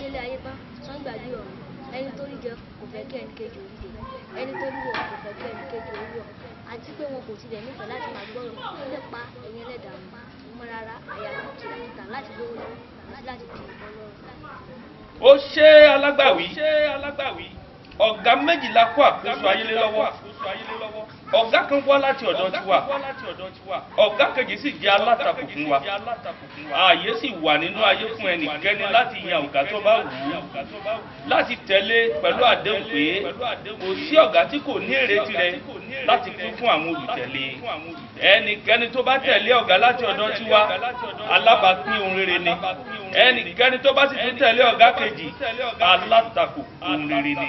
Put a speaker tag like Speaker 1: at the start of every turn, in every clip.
Speaker 1: délé ayé tán wọ́n gbàgbé ọ̀run ẹni tó rí jẹ kò fẹ́ kí ẹnì kejì orí jẹ ẹni tó rí wọ̀ kò fẹ́ kí ẹnì kejì orí wọ̀ àti pé wọn kò tilẹ̀ nífẹ̀ẹ́ láti máa gbọ́rọ̀ nípa ẹ̀yin ẹlẹ́dàá mọ́ rárá àyàlá kìlàkìtà láti lówó lọ́wọ́ àti láti di ìbọn lọ́rùn.
Speaker 2: ó ṣe alágbàwí ọ̀gá méjìlá kó àkóso ayélé lọ́wọ́ ọ̀gá kan wá láti ọ̀dọ̀ tiwa ọ̀gá kejì sì jẹ́ alátakò fún wa ààyè sì wà nínú ayé fún ẹnikẹ́ni láti yan ọ̀gá tó bá wù ú láti tẹ̀lé pẹ̀lú àdéhùn pé kò sí ọ̀gá tí kò ní èrè tirẹ̀ láti kún fún àwọn olùtẹ̀lé ẹnikẹ́ni tó bá tẹ̀lé ọ̀gá láti ọ̀dọ̀ tiwa alábàápín ohun rere ni ẹnikẹ́ni tó bá sì tún tẹ̀lé ọ̀gá kejì alátakò ohun rere ni.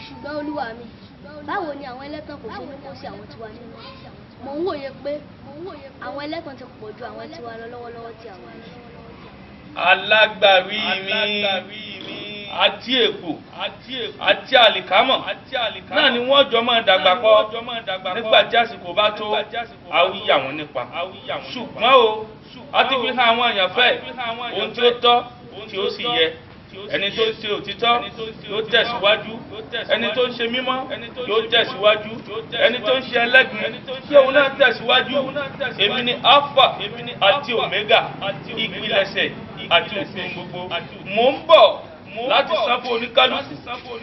Speaker 1: ṣùgbọ́n olúwa mi báwo ni àwọn ẹlẹ́tàn kò ṣe ní kó sí àwọn tiwa nínú mò ń wòye pé àwọn ẹlẹ́tàn ti pọ̀ ju àwọn tiwa lọ lọ́wọ́lọ́wọ́ tí àwọn yìí.
Speaker 2: alágbàwí mi àti èkó àti àlìkámọ̀ náà ni wọ́n jọ máa dàgbà pọ̀ nígbà tí àsìkò bá tó àwíyà wọn nípa ṣùgbọ́n o a ti fi hàn àwọn àyànfẹ́ ohun tí ó tọ́ tí ó sì yẹ ẹni tó ń ṣe òtítọ́ yóò tẹ̀síwájú ẹni tó ń ṣe mímọ́ yóò tẹ̀síwájú ẹni tó ń ṣe ẹlẹ́gbin kí òun náà tẹ̀síwájú èmi ni alpha àti omega ìpilẹ̀ṣẹ̀ àti òfin gbogbo mò ń bọ̀ láti san fún oníkálukú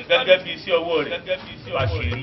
Speaker 2: gẹ́gẹ́ bí iṣẹ́ ọwọ́ rẹ̀ bá ṣe rí.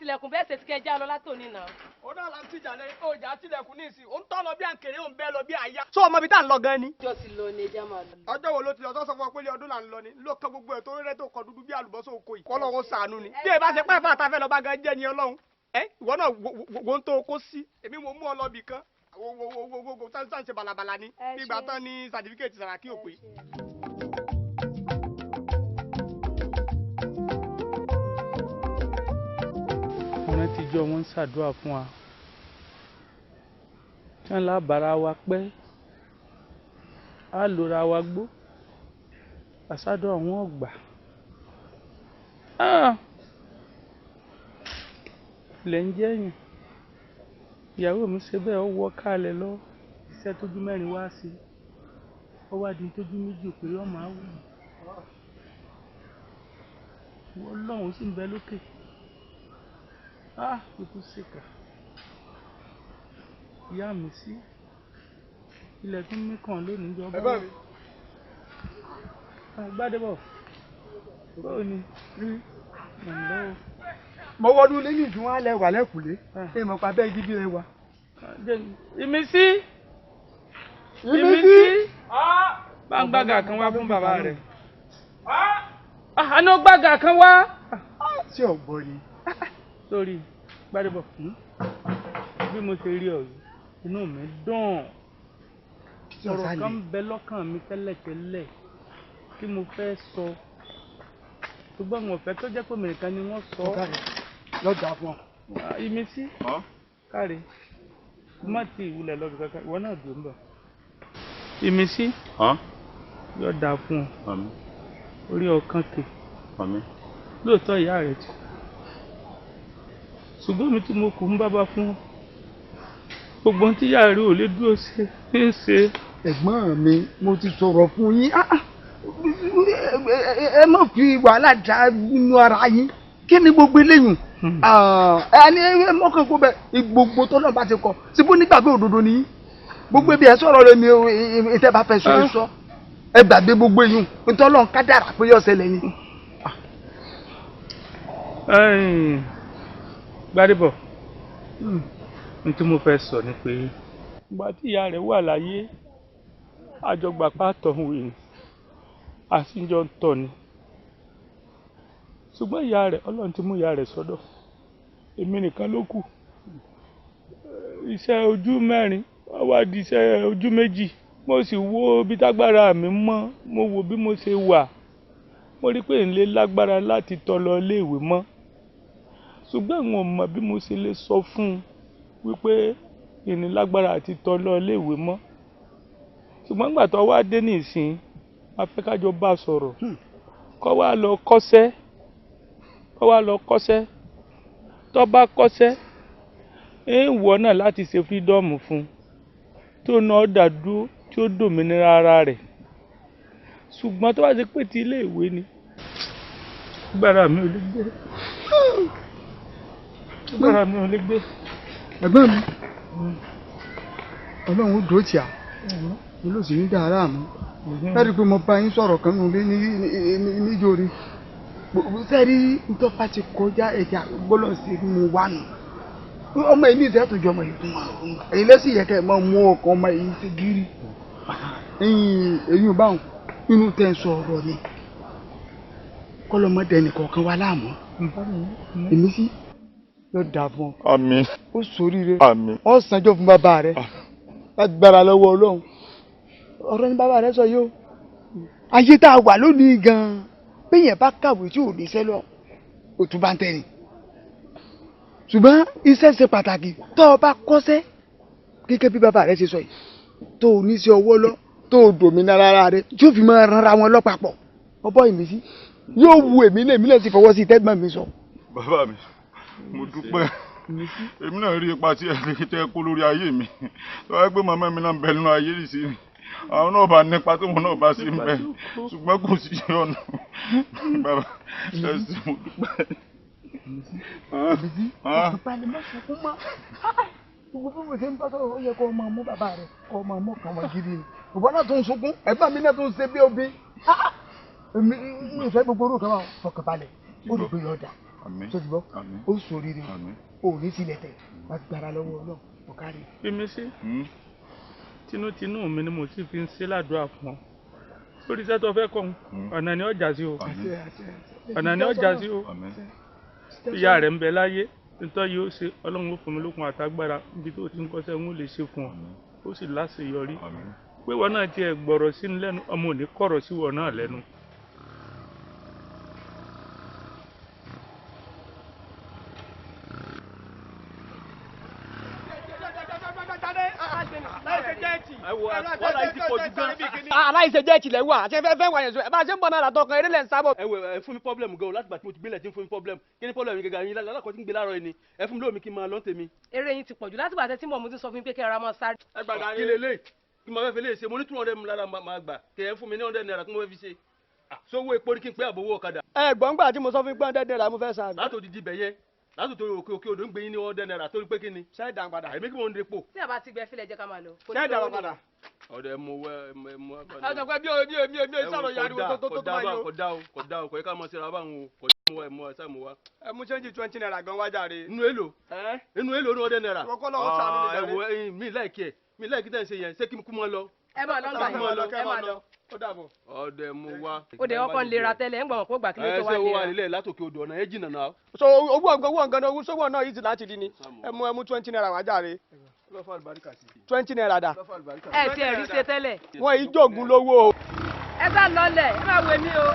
Speaker 3: tilẹ̀kùn bẹ́ẹ̀ ṣe ti kẹ́ já lọ látòní náà.
Speaker 4: ó náà la ń tìjà lẹ́yìn ọjà tilẹ̀kùn ní ìsìn ó ń tọ́ lọ bí àǹkèrè ó ń bẹ́ lọ bí àyà. sọ ọmọ ibi tá à ń lọ gan ni.
Speaker 3: ọjọ́ ti lọ ní ẹja máa lọ.
Speaker 4: ọjọ́ wo ló ti lọ tó sọ fún ọ pé ilé ọdún là ń lọ ni ló kọ gbogbo ẹ̀ tó rẹ́ tó kọ dúdú bí àlùbọ́sọ̀ oko yìí. kọ́lọ́run ṣàánú ni. bí ẹ bá ṣe pẹ́ẹ́fà tá a fẹ́ lọ bá gan jẹ́ ni ọlọ́run. ẹ ìwọ náà wo ń tó kó sí èmi mo mú ọ lọ bì kan wo sáà ṣe balabala ni nígbà tán ní sàtífíkẹ́ẹ̀tì Sàràkí ò pé.
Speaker 5: ọ̀rẹ́ tíjọ́ wọn ń ṣàdúrà fún wa kí wọ́n lábàárà wa pẹ́ á lòra wa gbó àṣàdọ̀ àwọn ọ̀gbà ilẹ̀ ń jẹ́yìn ìyàwó mi ṣe bẹ́ẹ̀ ó wọ́ kálẹ̀ lọ iṣẹ́ tójú mẹ́rin wá sí ó wá di tójú méjì òpèrè ọmọ àwọ̀ wọ́n lọ́hùn sí ń bẹ lókè ikú ṣèkà ìyá mi sí ilẹ̀ tún mí kàn lónìí jọba Gbádébọ̀ báwo ni rí nàìjíríà o.
Speaker 4: mo wọdún lẹ́yìn tí wọ́n á lẹ wà lẹ́kùlé ṣé mo pa bẹ́ẹ̀ gidi rẹ wa.
Speaker 5: ìmísí bá ń gbága kan wá fún bàbá rẹ̀ àná gbága kan wá.
Speaker 4: ṣé ò gbọ́ ni.
Speaker 5: sórí Gbádébọ̀ bí mo ṣe rí ọ inú mi dùn ọ̀rọ̀ kan ń bẹ lọ́kàn mi tẹ́lẹ̀tẹ́lẹ̀ tí mo fẹ́ sọ ṣùgbọ́n mo fẹ́ tó jẹ́ pé mìíràn ni wọ́n sọ.
Speaker 4: lọ́jà fún ọ.
Speaker 5: Ìmísí káre má ti ìwúlẹ̀ lọ́dún kankan ìwọ náà dùn bọ̀. Ìmísí yóò dáa fún ọ orí ọkàn kè lóòótọ́ ìyá rẹ̀ ti ṣùgbọ́n mi tí mo kù ń bábá fún ọ gbogbo ohun tí ìyá rẹ̀ ò lè dúró ṣe ń ṣe.
Speaker 6: ẹ̀gbọ́n mi mo ti sọ̀rọ̀ fún yín ẹ má fi wàhálà dá inú ara yín kí ni gbogbo eléyìí ẹni mọ́kàn kó bẹ gbogbo tó náà bá ti kọ síbú nígbàgbé òdodo nìyí gbogbo ibi ẹ sọ̀rọ̀ rẹ mi ìtẹ́ bá fẹ́ sọ sọ ẹ gbàgbé gbogbo yìí nítorí ọlọ́run kádàrá pé yọ ṣẹlẹ̀ ni.
Speaker 5: Gbádébọ̀ ní tí mo fẹ́ sọ ni pé ìgbà tí ìyá rẹ̀ wà láyé àjọgbà pàtó wèé àṣìjọ ń tọ̀ ni ṣùgbọ́n ìyá rẹ̀ ọlọ́run ti mú ìyá rẹ̀ sọ́dọ̀ èmi nìkan ló kù iṣẹ́ ojú mẹ́rin wá wá di iṣẹ́ ojú méjì mo sì wo bí tágbára mi mọ́ mo wo bí mo ṣe wà mo rí pé n lè lágbára láti tọ́ lọ iléèwé mọ́ ṣùgbọ́n n ò mọ̀ bí mo ṣe lè sọ fún un wípé ìní lágbára àti tọ́ lọ iléèwé mọ́ ṣùgbọ́n nígbà tó wá dé nísìn afẹ́kájọ bá sọ̀rọ̀ kó wá lọ kọ́ṣẹ́ tó bá kọ́ṣẹ́ èèwọ̀ náà láti ṣe fírídọ́ọ̀mù fún tó náà dàdúró tí ó dòmìnira ara rẹ̀ ṣùgbọ́n tó bá ṣe pé ti ilé ìwé ni gbára mi ò lè gbé gbára mi ò lè gbé.
Speaker 6: ẹ̀gbọ́n mi ọlọ́run ó dúró tì á mo ló sì ní dára mi láti pé mo bá yín sọ̀rọ̀ kan nù lé níjórí sẹ́rí ntọ́fà ti kọjá ẹ̀jẹ̀ gbọ́dọ̀ sí mu wá nù ọmọ yìí ní ìṣẹ́ tó jọ ọmọ yìí fún wa èyí lẹ́sìn yẹ kẹ́ ẹ̀ máa mú ọkàn ọmọ yìí ṣe gírí èyí ò báwọn inú tẹ́ ń sọ ọ̀rọ̀ ni kọ́lọ́mọdé nìkọ̀ọ̀kan wá láàmú èmi sí yóò dà fún ọ.
Speaker 7: Àmín.
Speaker 6: ó ṣoríire.
Speaker 7: Àmín.
Speaker 6: ó sanjọ́ fún bàbá rẹ lágbára lọ́wọ́ ọlọ́run ọ̀rọ̀ ni bàbá rẹ sọ yìí o ayé tá a wà lónìí gan-an béèyàn bá kàwé tí ò ní iṣẹ́ lọ òtún bá ń tẹ̀lé ṣùgbọ́n iṣẹ́ ṣe pàtàkì tó o bá kọ́ṣẹ́ gẹ́gẹ́ bí bàbá rẹ ṣe sọ yìí tó o ní sí ọwọ́ lọ tó o dòmìnira ara rẹ tí ó fi máa ranra wọn lọ́pàpọ̀ ọbọ̀ ìmísí yóò wu èmi náà sì fọwọ́ sí tẹ́gbọ́n mi sọ.
Speaker 7: Bàbá mi mo dúpẹ́ èmi náà rí ipa tí ẹ fi tẹ́ kó lórí ayé mi tó wáá gbé màmá mi náà ń bẹ nínú ayé rì sí mi àwọn náà bá nípa tó wọn náà bá sí ń bẹ ṣùgbọ́n kò sí ọ̀nà bàbá ẹ sì mo dúpẹ́.
Speaker 6: gbogbo bó ṣe ń bá sọ̀rọ̀ ó yẹ kó o máa mú bàbá rẹ kó o máa mú ọkàn wọn gidi ni ìwọ náà tó ń sunkún ẹ̀gbọ́n mi náà tó ń ṣe bí obì èmi ìfẹ́ gbogbo orúkọ wa fọkànbalẹ̀ ó lè gbé yọ̀ọ̀dà tó ti bọ́ ó ṣoríire ó ní sílẹ̀ tẹ̀ wá gbára lọ́wọ́ náà ọ̀kárí.
Speaker 5: Ìmísí tinútinú mi ni mo sì fi ń ṣe ládùúrà fún ọ lórí iṣẹ́ tó fẹ́ kọ́ ọ̀nà ni ọjà sí o ọ̀nà ni ọjà sí o ìyá rẹ̀ ń bẹ láyé nítorí yóò ṣe ọlọ́run ó fún mi lókun àtagbára níbi tó ti ń kọ́ṣẹ́ ń lè ṣe fún ọ ó sì láṣeyọrí pé wọn náà tiẹ̀ gbọ́rọ̀ sínú lẹ́nu ọmọ ò ní kọ̀rọ̀ sí wọn náà lẹ́nu.
Speaker 4: aláìsèjẹ́ ìtìlẹ̀ wà àti ẹfẹ́ wà yẹn sọ ẹ bá ṣe ń bọ̀ náà látọ̀ kan eré lẹ̀ ń sábọ̀.
Speaker 8: ẹ wẹ ẹ fún mi pọ́blẹ́mù gan o láti gbà tí mo ti gbélé tí ń fún mi pọ́blẹ́mù kí ni pọ́blẹ́mù gẹ́gẹ́ yín lálákọ̀ọ́ tí ń gbé láàárọ̀ yìí ni ẹ fún mi lómi kí n máa lọ́n tèmi.
Speaker 3: eré yín ti pọ̀jù láti gbà tí mo ti sọ fún yín pé kẹ́ ẹ ra mọ́ sáré.
Speaker 8: ẹ gbàgbà kí lélẹ̀ kí n máa fẹ́ fi lè ṣe mo ní 200 mi lára máa gbà kẹ́ ẹ fún mi ní 100 naira kí mo fẹ́ fi ṣe sówó epo ní kí n pé àbówó ọ̀kadà.
Speaker 4: ẹ gbọ́n gbà tí mo sọ fún pé 100 naira mo fẹ́ sa.
Speaker 8: látò dídí bẹ̀ yẹn látò tó òkè odò ń gbé yín ní 100 naira torí pé kí ni.
Speaker 4: ṣé dàn padà.
Speaker 8: èmi kí mo ń depo.
Speaker 3: tí a bá ti gbẹ fílẹ̀ jẹ́ ká máa lọ.
Speaker 4: ṣé dàn padà.
Speaker 8: ọ̀dọ̀ ẹ mú wẹ́ ẹ mú.
Speaker 4: ọ̀dọ̀ pé bí o sọ̀rọ̀ yariwo tó máa yọ.
Speaker 8: kò dá o kò yẹ ká mọ síra báwọn o kò mú wa ẹ mú wa ẹ sá mú wa.
Speaker 4: ẹ mú change 20 naira gan wájà rè.
Speaker 8: inú èlò inú èlò ní 100 naira.
Speaker 4: kọ́kọ́ lọ́wọ́ sàánú mi
Speaker 8: ẹ wo mi láìkí tẹ̀ ń ṣe yẹn ṣé kí n kú mọ́ lọ.
Speaker 3: ẹ máa lọ ń gbà yín ẹ máa lọ.
Speaker 4: ó dàbọ̀.
Speaker 8: ọ̀dọ̀ ẹ mú wa.
Speaker 3: ó dẹ̀ ọkọ̀ ń lera tẹ́lẹ̀ ń gbọ̀n kó gbà kí ló tó wá
Speaker 8: ẹ ṣe wo wà
Speaker 3: lera.
Speaker 8: nílẹ̀ látòkè odò ọ̀nà ẹ jìnnà náà.
Speaker 4: so owó ọ̀gán owó sówó náà yìí ti láti di ni ẹ mú 20 naira wájà rè. lọ́fà àlùbáríkà sí. 20 naira dà.
Speaker 3: ẹ ti ẹ̀rí ṣe tẹ́lẹ̀.
Speaker 4: wọ́n yìí jògùn lówó o.
Speaker 3: ẹ sá lọlẹ̀ ẹ máa wé mi o.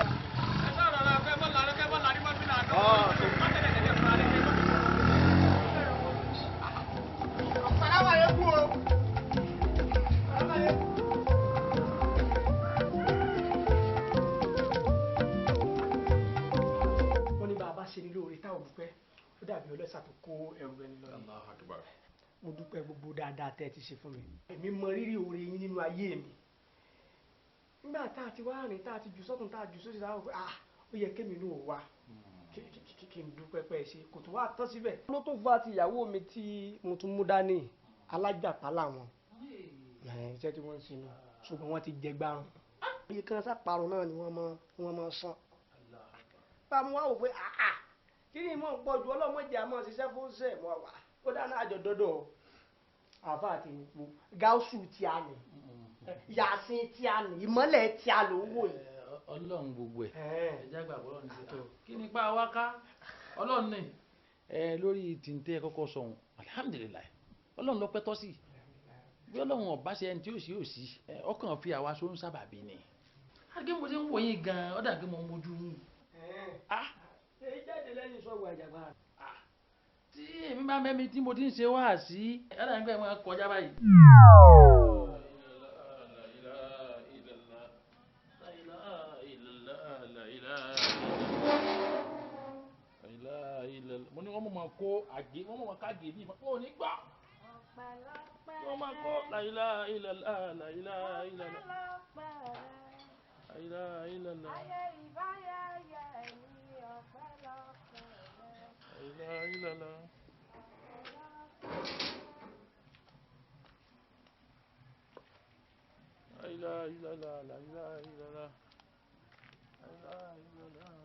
Speaker 4: wọ́n ní bàbá ṣe ní lóore táwọn dúpẹ́ ó dàbí ọlọ́sà tó kó ẹrù ẹni lọ. mo dúpẹ́ gbogbo dáadáa tẹ́ ẹ ti ṣe fún mi. èmi mọ rírì oore yín nínú ayé mi. nígbà tá a ti wá rìn tá a ti jù sọ́tún tá a jù sósì táwọn pé ó yẹ kémi náà wá kí n dúpẹ́ pẹ́ ṣe kò tó wá tán síbẹ̀. ló tó fa ti ìyàwó mi tí mo tún mú dání alájàpá làwọn iṣẹ́ tí wọ́n ń sinmi ṣùgbọ́n wọ́n ti jẹ gbárùn. iye kan sáparun náà ni wọ́n mọ san. bá a mú wá wò pé kí ni mo ń pọ̀ ju ọlọ́mọdé àmọ́ ṣiṣẹ́ fún ṣẹ́ mọ́ wa ó dáná àjọ dọ́dọ̀ àfa àti ìpò gáúsù tí a nì yàsín tí a nì ìmọ́lẹ̀ tí a lò ń wò yìí.
Speaker 9: ọlọ́run gbogbo ẹ̀ ẹ̀já gbàgbọ́ ọlọ́run ṣe tó kí ni pa wá ká ọlọ́run ní lórí tìǹtẹ́ kọ́kọ́ sọ̀hún alihamudulilayi ọlọ́run lọ́pẹ́ tọ́ sí bí ọlọ́run ọba ṣe ẹni tí ó sì ó sí ọkàn fi àwa sóhun sábàbí ni àgbẹ̀ mo ti ń wòye gan-an ọ̀dà kí mo mójú yín.
Speaker 4: èyí jáde lẹ́yìn sọ́ọ̀bù àjàgbá.
Speaker 9: tí èmi bá mẹ́mi tí mo ti ń ṣe wá sí ẹ̀rọ ẹgbẹ́ wọn kọjá báyìí. mo ní wọ́n mọ̀ máa kó àgé wọ́n mọ̀ máa ká gèdè ìfọ̀ ó ní gbà wọ́n máa kó láìlá ìlàlá láìlá ìlàlá láìlá ìlàlá láìlá ìlàlá. La ilaha illallah, la ilaha illallah, la ilaha illallah,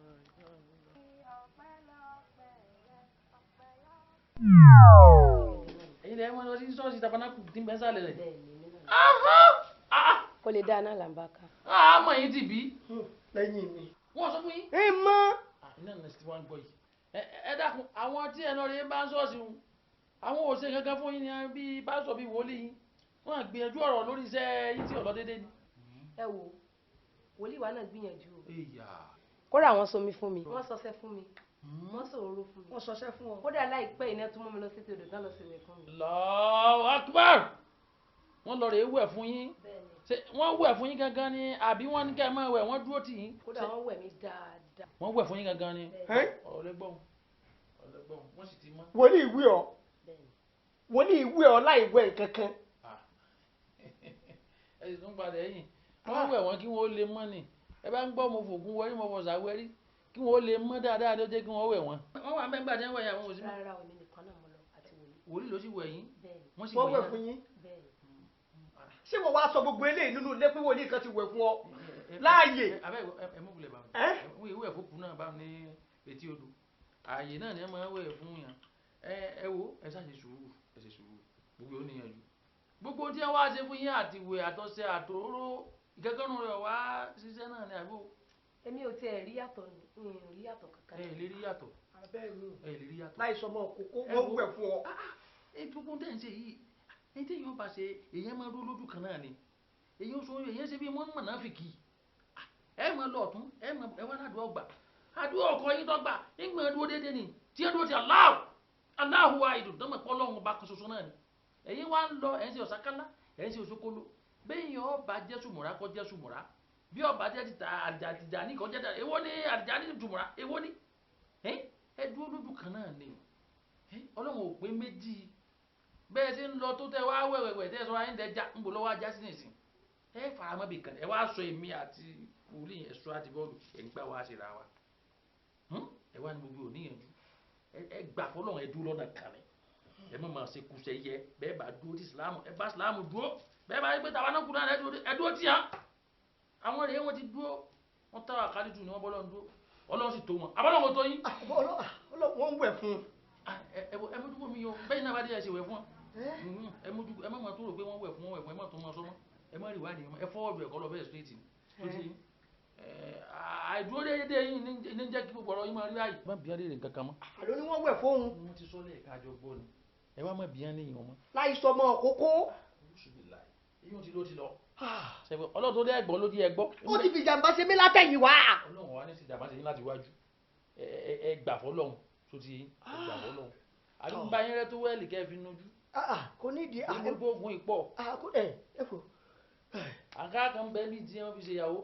Speaker 9: ẹ̀yin lẹ́yìn wọn lọ sí ṣọ́ọ̀ṣì tabernacle tí ń bẹ́ sálẹ̀ rẹ̀.
Speaker 3: kò lè dáa náà là ń bá ká.
Speaker 9: àmọ́ yín ti bí.
Speaker 4: lẹ́yìn mi.
Speaker 9: wọ́n sọ fún yín.
Speaker 4: ẹ mọ.
Speaker 9: iná nà sí wọn gbọ́ yìí. ẹ dákun àwọn tí ẹ lọ rí bá ń ṣọ́ọ̀ṣì wọn àwọn òṣè kankan fún yín ni bí pásítọ̀ bí wòlíì yín wọ́n á gbìyànjú ọ̀rọ̀ lórí iṣẹ́ yín tí ọ̀lọ́ déédéé ni.
Speaker 3: ẹ wo wòlíì wa náà gbìyànjú o.
Speaker 9: ìyá.
Speaker 3: kódà wọ́n somi fún mi. wọ́n sọṣẹ́ fún mi. wọ́n sòróró fún mi.
Speaker 4: wọ́n sọṣẹ́ fún ọ.
Speaker 3: kódà láìpẹ́ iná tún mú mi lọ sí tòdò tán lọ sí ìwé fún mi.
Speaker 9: Allahu Akbar wọ́n lọ rè é wẹ̀ fún yín. ṣé wọ́n wẹ̀ fún yín gangan ni àbí wọ́n ní ká máa wẹ̀ wọ́n dúró tì yín.
Speaker 3: kódà wọ́n wẹ̀ mí dáadáa.
Speaker 9: wọ́n wẹ̀ fún yín gangan ni. ọ̀rẹ́gbọ̀n wọ́n sì ti mọ́.
Speaker 4: wòlíì ìwé ọ wòlíì ìwé ọ láì wẹ̀ kankan.
Speaker 9: ẹ sì tún padà ẹ̀yìn wọ́n wẹ̀ wọ́n kí wọ́n lè mọ́ ni ẹ bá ń gbọ́ mo fògùn wẹ́rí mo fọ̀sà wẹ́rí kí wọ́n lè mọ́ dáadáa ló jẹ́ kí wọ́n wẹ̀ wọ́n. wọ́n wà mẹ́gbà tí wọ́n wẹ̀ yà wọ́n ò sí mọ́.
Speaker 3: rárá òní nìkan náà mo lọ àti wòlíì.
Speaker 9: wòlíì ló sì wẹ̀ yín wọ́n sì
Speaker 4: wọ́n wẹ̀
Speaker 9: wẹ̀
Speaker 4: fún yín.
Speaker 1: ṣé wọ́n wá sọ gbogbo eléyìí nínú ilé pé wòlíì kan ti wẹ̀ fún ọ láàyè.
Speaker 9: ẹ mú bulẹ̀ bá mi ìwé ẹ̀fọ́kù náà bá ní etí odò ààyè náà ni ẹ máa wẹ̀ fún yàn ẹ wo ẹ ṣáà ṣe sùúrù ẹ ṣe sùúrù gbogbo ó níyànjú gbogbo tí wọ́n wá ṣe fún yín àti ìwé àtọ́sẹ́ àtòróró ìkẹ́kọ̀ọ́ rẹ̀ wá ṣiṣẹ́ náà ní àgbo.
Speaker 3: èmi ò tiẹ̀ rí yàtọ̀ rí yàtọ̀ kankan.
Speaker 9: ẹ lè rí yàtọ̀ ẹ lè rí yàtọ̀.
Speaker 1: láì sọmọ kókó wọ́n wẹ̀ fún ọ.
Speaker 9: gbogbo tẹ̀ ń ṣe yìí ẹni tí èèyàn bá ṣe èèyàn máa dúró lójú kan náà ni èèyàn sọ èèyàn ṣe bí wọ́n mọ̀ náà fi kì í ẹ máa lọ ọ̀tún ẹ wá ládùúgbò gbà àdúrà ọkọ yín tó gbà nígbà dúró déédéé ni tí ẹ dúró ti Allahu wahidun dánmọ̀ pọ́ lọ́hùn bá kan ṣoṣo náà ni ẹ̀yin wá ń lọ ẹ̀ ń ṣe ọ̀sákálá ẹ̀ ń ṣe òṣokolo bẹ́ẹ̀ ọba jẹ́ sùmùrà kọ́ jẹ́ sùmùrà bí ọba jẹ́ ti àdìjà ní kọ́ jẹ́ dà èwo ni àdìjà ní sùmùrà èwo ni ẹ dúró lójú kan náà ni ọlọ́run ò pé méjì bẹ́ẹ̀ ṣe ń lọ tó tẹ wá wẹ̀wẹ̀wẹ̀ tẹ́ sọ ayé ń dẹja ń bò lọ́wọ́ ajá sí nìsín ẹ faramọ́ bì kan ẹ wá sọ èmi àti wòlíì yẹn sọ àti bọ́ọ̀lù ẹ̀ ń gbà wá síra wa ẹ wá ní gbogbo òníyànjú ẹ gbà fọlọ́run ẹ dúró lọ́nà kan rẹ̀ ẹ má máa ṣe kùsẹ̀ yẹ bẹ́ẹ̀ bá dúró tí ìsìlámù ẹ bá ìsìlámù dúró bẹ́ẹ̀ bá yẹ pé tàwa náà kú náà ẹ dúró tí yàn àwọn rèé wọn ti dúró wọn táwọn àkálí jù ní wọn bọ́lọ́ ń dúró ọlọ́run sì tó wọn àbọ́lọ́run tó yín.
Speaker 1: wọ́n ń wẹ̀ fún un.
Speaker 9: ẹ mójúkó mi yọ bẹ́ẹ̀ náà bá dé ẹ ṣe wẹ̀ fún wọn ẹ mójúkó ẹ má máa tó rò pé wọ́n wẹ̀ fún ẹ má tó máa sọmọ́ ẹ má rí ìwádìí ẹ fọwọ́dù ẹ̀kọ́ lọ bẹ́ẹ̀ straight tó ti àìdúró déédéé yìí ní jẹ́ kí gbogbo ọ̀rọ̀ yín máa rí àyè. má bìí adé rè nǹkan kan mọ́.
Speaker 1: àló ni wọ́n wẹ̀ fóun.
Speaker 9: wọ́n ti sọ lẹ́ẹ̀ka àjọ gbọ́ ni ẹ wá mọ̀ bí wọ́n ní ìwọ̀n mọ́.
Speaker 3: láì sọ ọmọ òkókó.
Speaker 9: èyí ti ló ti lọ. ṣẹ́gun ọlọ́run tó dé ẹ̀gbọ́n ló di ẹ̀gbọ́.
Speaker 3: ó ti fi jàǹbá ṣe mí látẹ̀yìn wá.
Speaker 9: ọlọ́run wa ní ti jàǹbá ṣe yín láti wájú ẹ gbà fọlọ́run tó ti yín ẹ gbà fọlọ́run. àdúgbò ayé rẹ tó wẹ́ẹ̀lì kẹ́ fi nojú.
Speaker 3: kò ní ìdí.
Speaker 9: gbogbo oògùn ìpọ̀. àká kan bẹ́ẹ̀ bí tí wọ́n fi ṣe ìyàwó.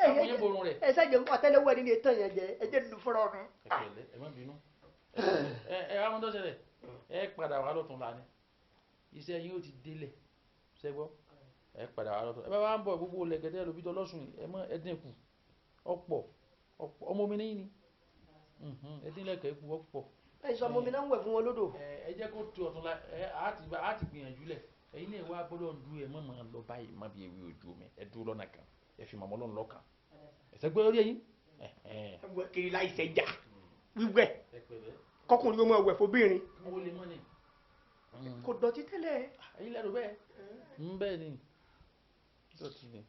Speaker 9: àwọn yẹn borun rẹ̀.
Speaker 3: ẹ ṣáàjẹ fún àtẹ́lẹwọ́ ẹni ní ètò yẹn jẹ ẹ jẹ́ nínú fúnra ọ̀run.
Speaker 9: ẹ má bínú. ẹ wá mọ́ tó ṣẹlẹ̀ ẹ padà wá lọ́tún lánàá iṣẹ́ yín ó ti délẹ̀ ṣẹ́gbọ́ ẹ padà wá lọ́tún ẹ bá wá ń bọ̀ gbogbo lẹ́gẹ̀dẹ́ lóbi tó lọ́sùn ẹ mọ́ ẹdín kù ọ̀pọ̀ ọmọ mi níyìn ni ẹdín lẹ́kẹ̀ẹ́ kù ọ̀pọ̀.
Speaker 3: ẹ sọ ọmọ mi náà ń wẹ̀ fún wọn lódò.
Speaker 9: ẹ jẹ́ kó tu ọ̀tún la á ti gbìyànjú lẹ̀ ẹ̀yin náà wá gbọ́dọ̀ du ẹ mọ̀ máa lọ báyìí má bí ewé ojú mi ẹ dúró lọ́nà kan ẹ fi màmá ọlọ́run lọ́kàn ẹ̀sẹ̀ gbé orí ẹ̀yin.
Speaker 4: kiri láì sẹ́jà wíwẹ̀ kọkùnrin yóò máa wẹ̀ fóbìnrin. kò dọ̀tí tẹ́lẹ̀.
Speaker 9: ẹ̀yin lẹ́rù bẹ́ẹ̀ bẹ́ẹ̀ ni dọ̀tí ni.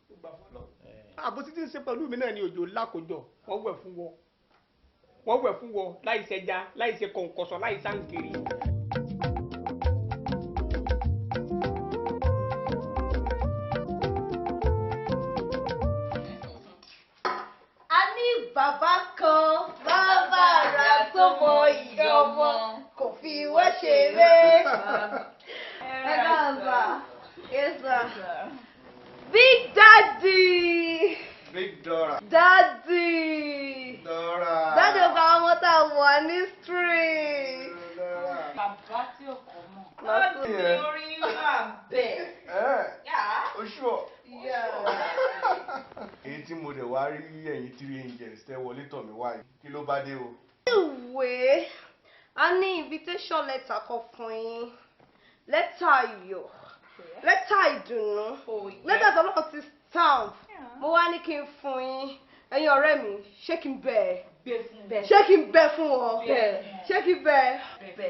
Speaker 4: àbòsí tí ń ṣe pẹ̀lú mi náà ni òjò lákòjọ wọ́n wẹ̀ fún wọn láì sẹ́jà láì ṣe kọ̀ǹkọ̀sọ̀ láì sáǹkiri.
Speaker 3: bàbá kan bàbá rà tó mọ ìyá ọmọ kò fi wá ṣeré. ẹ káàbà yes sir. Big Daddy.
Speaker 7: Big Dora.
Speaker 3: Daddy.
Speaker 7: Dora.
Speaker 3: Daddy ọkọ àwọn ọmọ tá a wà ní street.
Speaker 10: Bàbá tí ò kọ́ mọ̀.
Speaker 3: Lọ́sùn
Speaker 10: ní orí wà bẹ́ẹ̀.
Speaker 7: Oṣù ọ̀. Èyí tí mo dẹ̀ wá rí ẹ̀yin 3 angels tẹ́ wọlé tọ̀ mí wáyé kí ló bá dé o.
Speaker 3: Ìwé a ní invitation letter kan fún yín lẹ́tà ayọ̀ lẹ́tà ìdùnnú lẹ́tà tó lọ́kàn ti stamp mo wá ní kí n fún yín ẹ̀yin ọ̀rẹ́ mi ṣé kí n bẹ̀ ṣé kí n bẹ̀ fún wọn ṣé kí n bẹ̀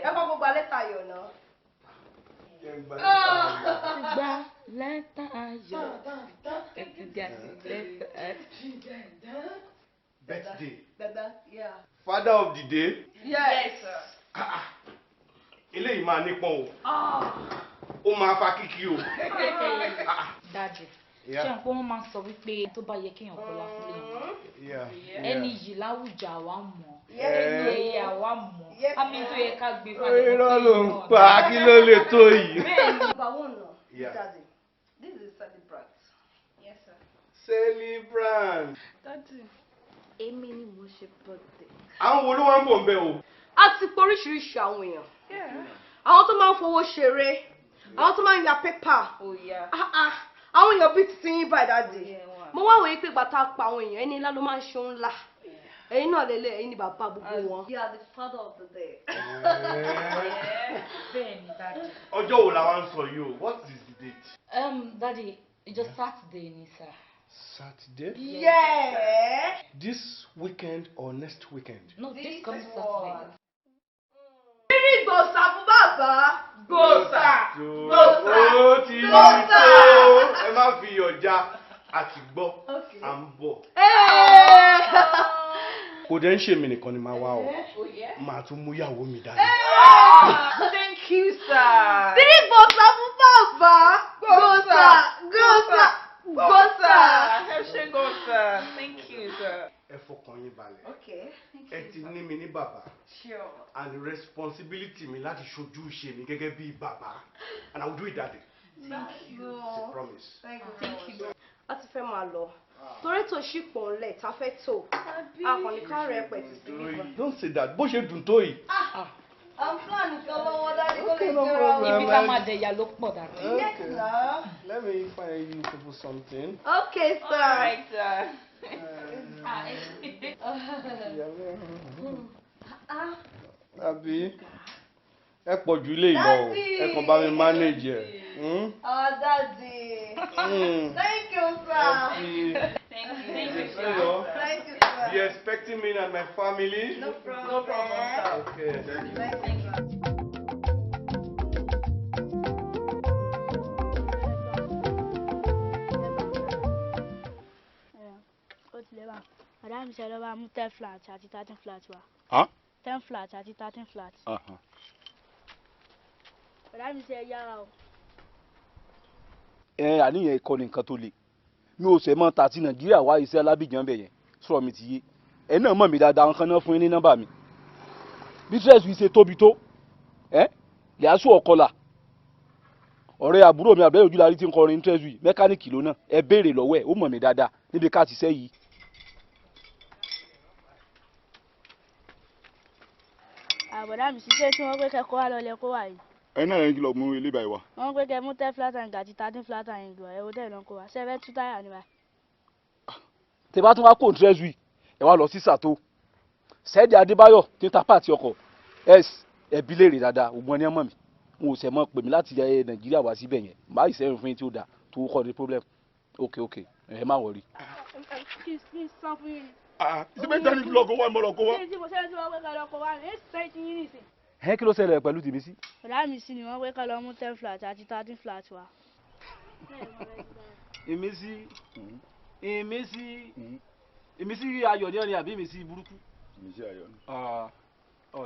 Speaker 3: ẹ kọ́ gbogbo lẹ́tà ayọ̀ náà.
Speaker 10: Gba lẹ́tà ayọ̀ lẹ́tà ayọ̀.
Speaker 7: Birthday. Father of the day.
Speaker 3: Yes.
Speaker 7: Eléyìí máa nípọn o. Ó máa fa kíkí o.
Speaker 10: Daddy, ṣé n pé wọ́n máa ń sọ wípé tó bá yẹ kéèyàn kọ́lá fún èèyàn. Ẹni yìí láwùjọ àwa mọ̀. Ẹni ẹ̀yẹ àwa mọ̀. Àmì tó yẹ ká gbé padà.
Speaker 7: Irọ́ ló ń pa kí ló lè tó yìí.
Speaker 3: Daddy, this is celebrant.
Speaker 10: Yes sir.
Speaker 7: Celebrant.
Speaker 1: Daddy, èmi ni mo ṣe birthday.
Speaker 7: Àwọn wo ló wá ń bọ̀ ń bẹ̀ o?
Speaker 3: A ti pọ̀ oríṣiríṣi àwọn èèyàn. Àwọn tó máa ń fowó ṣeré, àwọn tó máa ń ya pépà. Àwọn èèyàn bíi titi yín báyìí Daddy. Mo wá wòye pé bàtà pa àwọn èèyàn ẹni ńlá ló máa ń ṣe ńlá. Ẹ̀yin náà lélẹ̀ ẹ̀yin ni bàbá gbogbo wọn. You are the father of the day.
Speaker 10: Bẹ́ẹ̀ni Daddy.
Speaker 7: Ọjọ́ wo la wá ń sọ yìí o? What is the date?
Speaker 10: Daddy, ìjọ Saturday ni sir.
Speaker 7: Saturday?
Speaker 3: Yeah.
Speaker 7: This weekend or next weekend?
Speaker 10: No, this coming Saturday.
Speaker 3: Bíbí gbòòsà fún bàbá. Gbòòsà.
Speaker 7: Ó ti rí tó. Ẹ má fi ọjà àti gbọ́. À ń bọ̀. Kò dẹ̀ ń ṣe mí nìkan ni màá wá o. Màá tún mú ìyàwó mi dání.
Speaker 3: Thank you, sir. Bíbí gbòòsà fún bàbá. Gbòòsà. Gbòòsà. Gbòòsà.
Speaker 10: Ẹ ṣé gbòòsà. Thank you, sir.
Speaker 7: Ẹ fọkàn yín balẹ̀.
Speaker 3: Okay.
Speaker 7: Ẹ ti ní mi ní bàbá.
Speaker 3: Sure.
Speaker 7: And responsibility mi láti ṣojú ṣe mi gẹ́gẹ́ bí bàbá. And I will do it that day.
Speaker 3: Thank you.
Speaker 7: It's a promise.
Speaker 3: Thank you. A ti fẹ́ máa lọ. Torí tó ṣì pọ̀ ńlẹ̀ tá fẹ́ tó. Akọni ká rẹ̀ pẹ̀ ti sí nípa.
Speaker 7: Don't say that. Bó ṣe dùn tó yìí.
Speaker 3: I'm planning to lọ́wọ́ Daddy kó lè jẹ́ra wọn.
Speaker 10: Ibi ká máa dẹ̀yà ló pọ̀ Daddy.
Speaker 3: Yes, sir.
Speaker 7: Let me find you people something.
Speaker 3: Okay, sir.
Speaker 10: All right, sir.
Speaker 7: Àbí ẹ pọ̀ jù lè lọ o. Ẹ kàn bá mi manage ẹ.
Speaker 3: Daddy. Thank you, sir.
Speaker 10: Thank you, sir.
Speaker 3: Thank you, sir.
Speaker 7: Be expecting me and my family.
Speaker 3: No problem.
Speaker 7: Sir. Okay, thank you.
Speaker 3: Thank you.
Speaker 1: Madam ṣe lọ bá mú 10 flat àti 13 flat wá. 10 flat àti 13 flat. ọ̀dà mi ṣe yára o.
Speaker 11: Àníyàn ìkọ́ni nǹkan tó le mi ò sẹ́ mọ́ ta ti Nàìjíríà wá iṣẹ́ alábìjàn bẹ̀ yẹn sọ̀rọ̀ mi ti yé ẹ̀ náà mọ̀ mí dáadáa wọn kan náà fún yín ní nọ́mbà mi bí tírẹ̀sì ṣe tóbi tó lẹ́yàsù ọ̀kọlà ọ̀rẹ́ àbúrò mi àbẹ́rẹ́ ojúlarí tí ń kọrin ní tírẹ̀sì mẹkáníìkì ló náà ẹ béèrè lọ́wọ́ ẹ̀ ó mọ̀ mí dáadáa níbi ká ti ṣẹ́ yìí.
Speaker 1: àbọ̀dá mi ṣiṣẹ́ tí wọ́n pé kẹ́kọ̀ọ́ wà lọ́lẹ̀ kó wà yìí.
Speaker 7: ẹ náà yẹn kí lọ mú ilé ìbáyìí wá.
Speaker 1: wọ́n pé kẹ́ mú 10 flat and gàtí 13 flat and gbọ̀ ẹ̀ wò tẹ̀ lọ́n kó wa ṣẹ́fẹ́ tú táyà ni wa.
Speaker 11: tẹ bá tún wá kó tírẹ̀sì ẹ wá lọ sí sàtó Sẹ́ẹ̀dì Adébáyọ̀ tí ń ta pààtì ọkọ̀ ẹbí léèrè dáadáa ògbọ́n ni ẹ mọ̀ mi n ò sẹ̀ mọ́ pè mí láti Nàìjíríà wá síbẹ̀ yẹn má ì sẹ́yìn fún yín tí ó dáa tó kọ́ ní problem ok ẹ má wọrí.
Speaker 1: kí n sọ fún yín.
Speaker 7: síbẹ̀ jẹ́ ní lọ́kọ̀ wá mọ́ lọ́kọ̀ wá.
Speaker 1: ṣé mo ṣe tí wọ́n pé ká lọ́kọ̀ wá ní ṣe tí yín nìsín.
Speaker 11: kí ló ṣẹlẹ̀ pẹ̀lú tèmi sí.
Speaker 1: ọ̀dà mi sí ni wọ́n pé ká lọ mú 10 flat àti 13 flat wa.
Speaker 11: ìmísí ayọ̀ ni ọ ni àbí ìmísí burúkú.
Speaker 7: ìmísí ayọ̀ ni.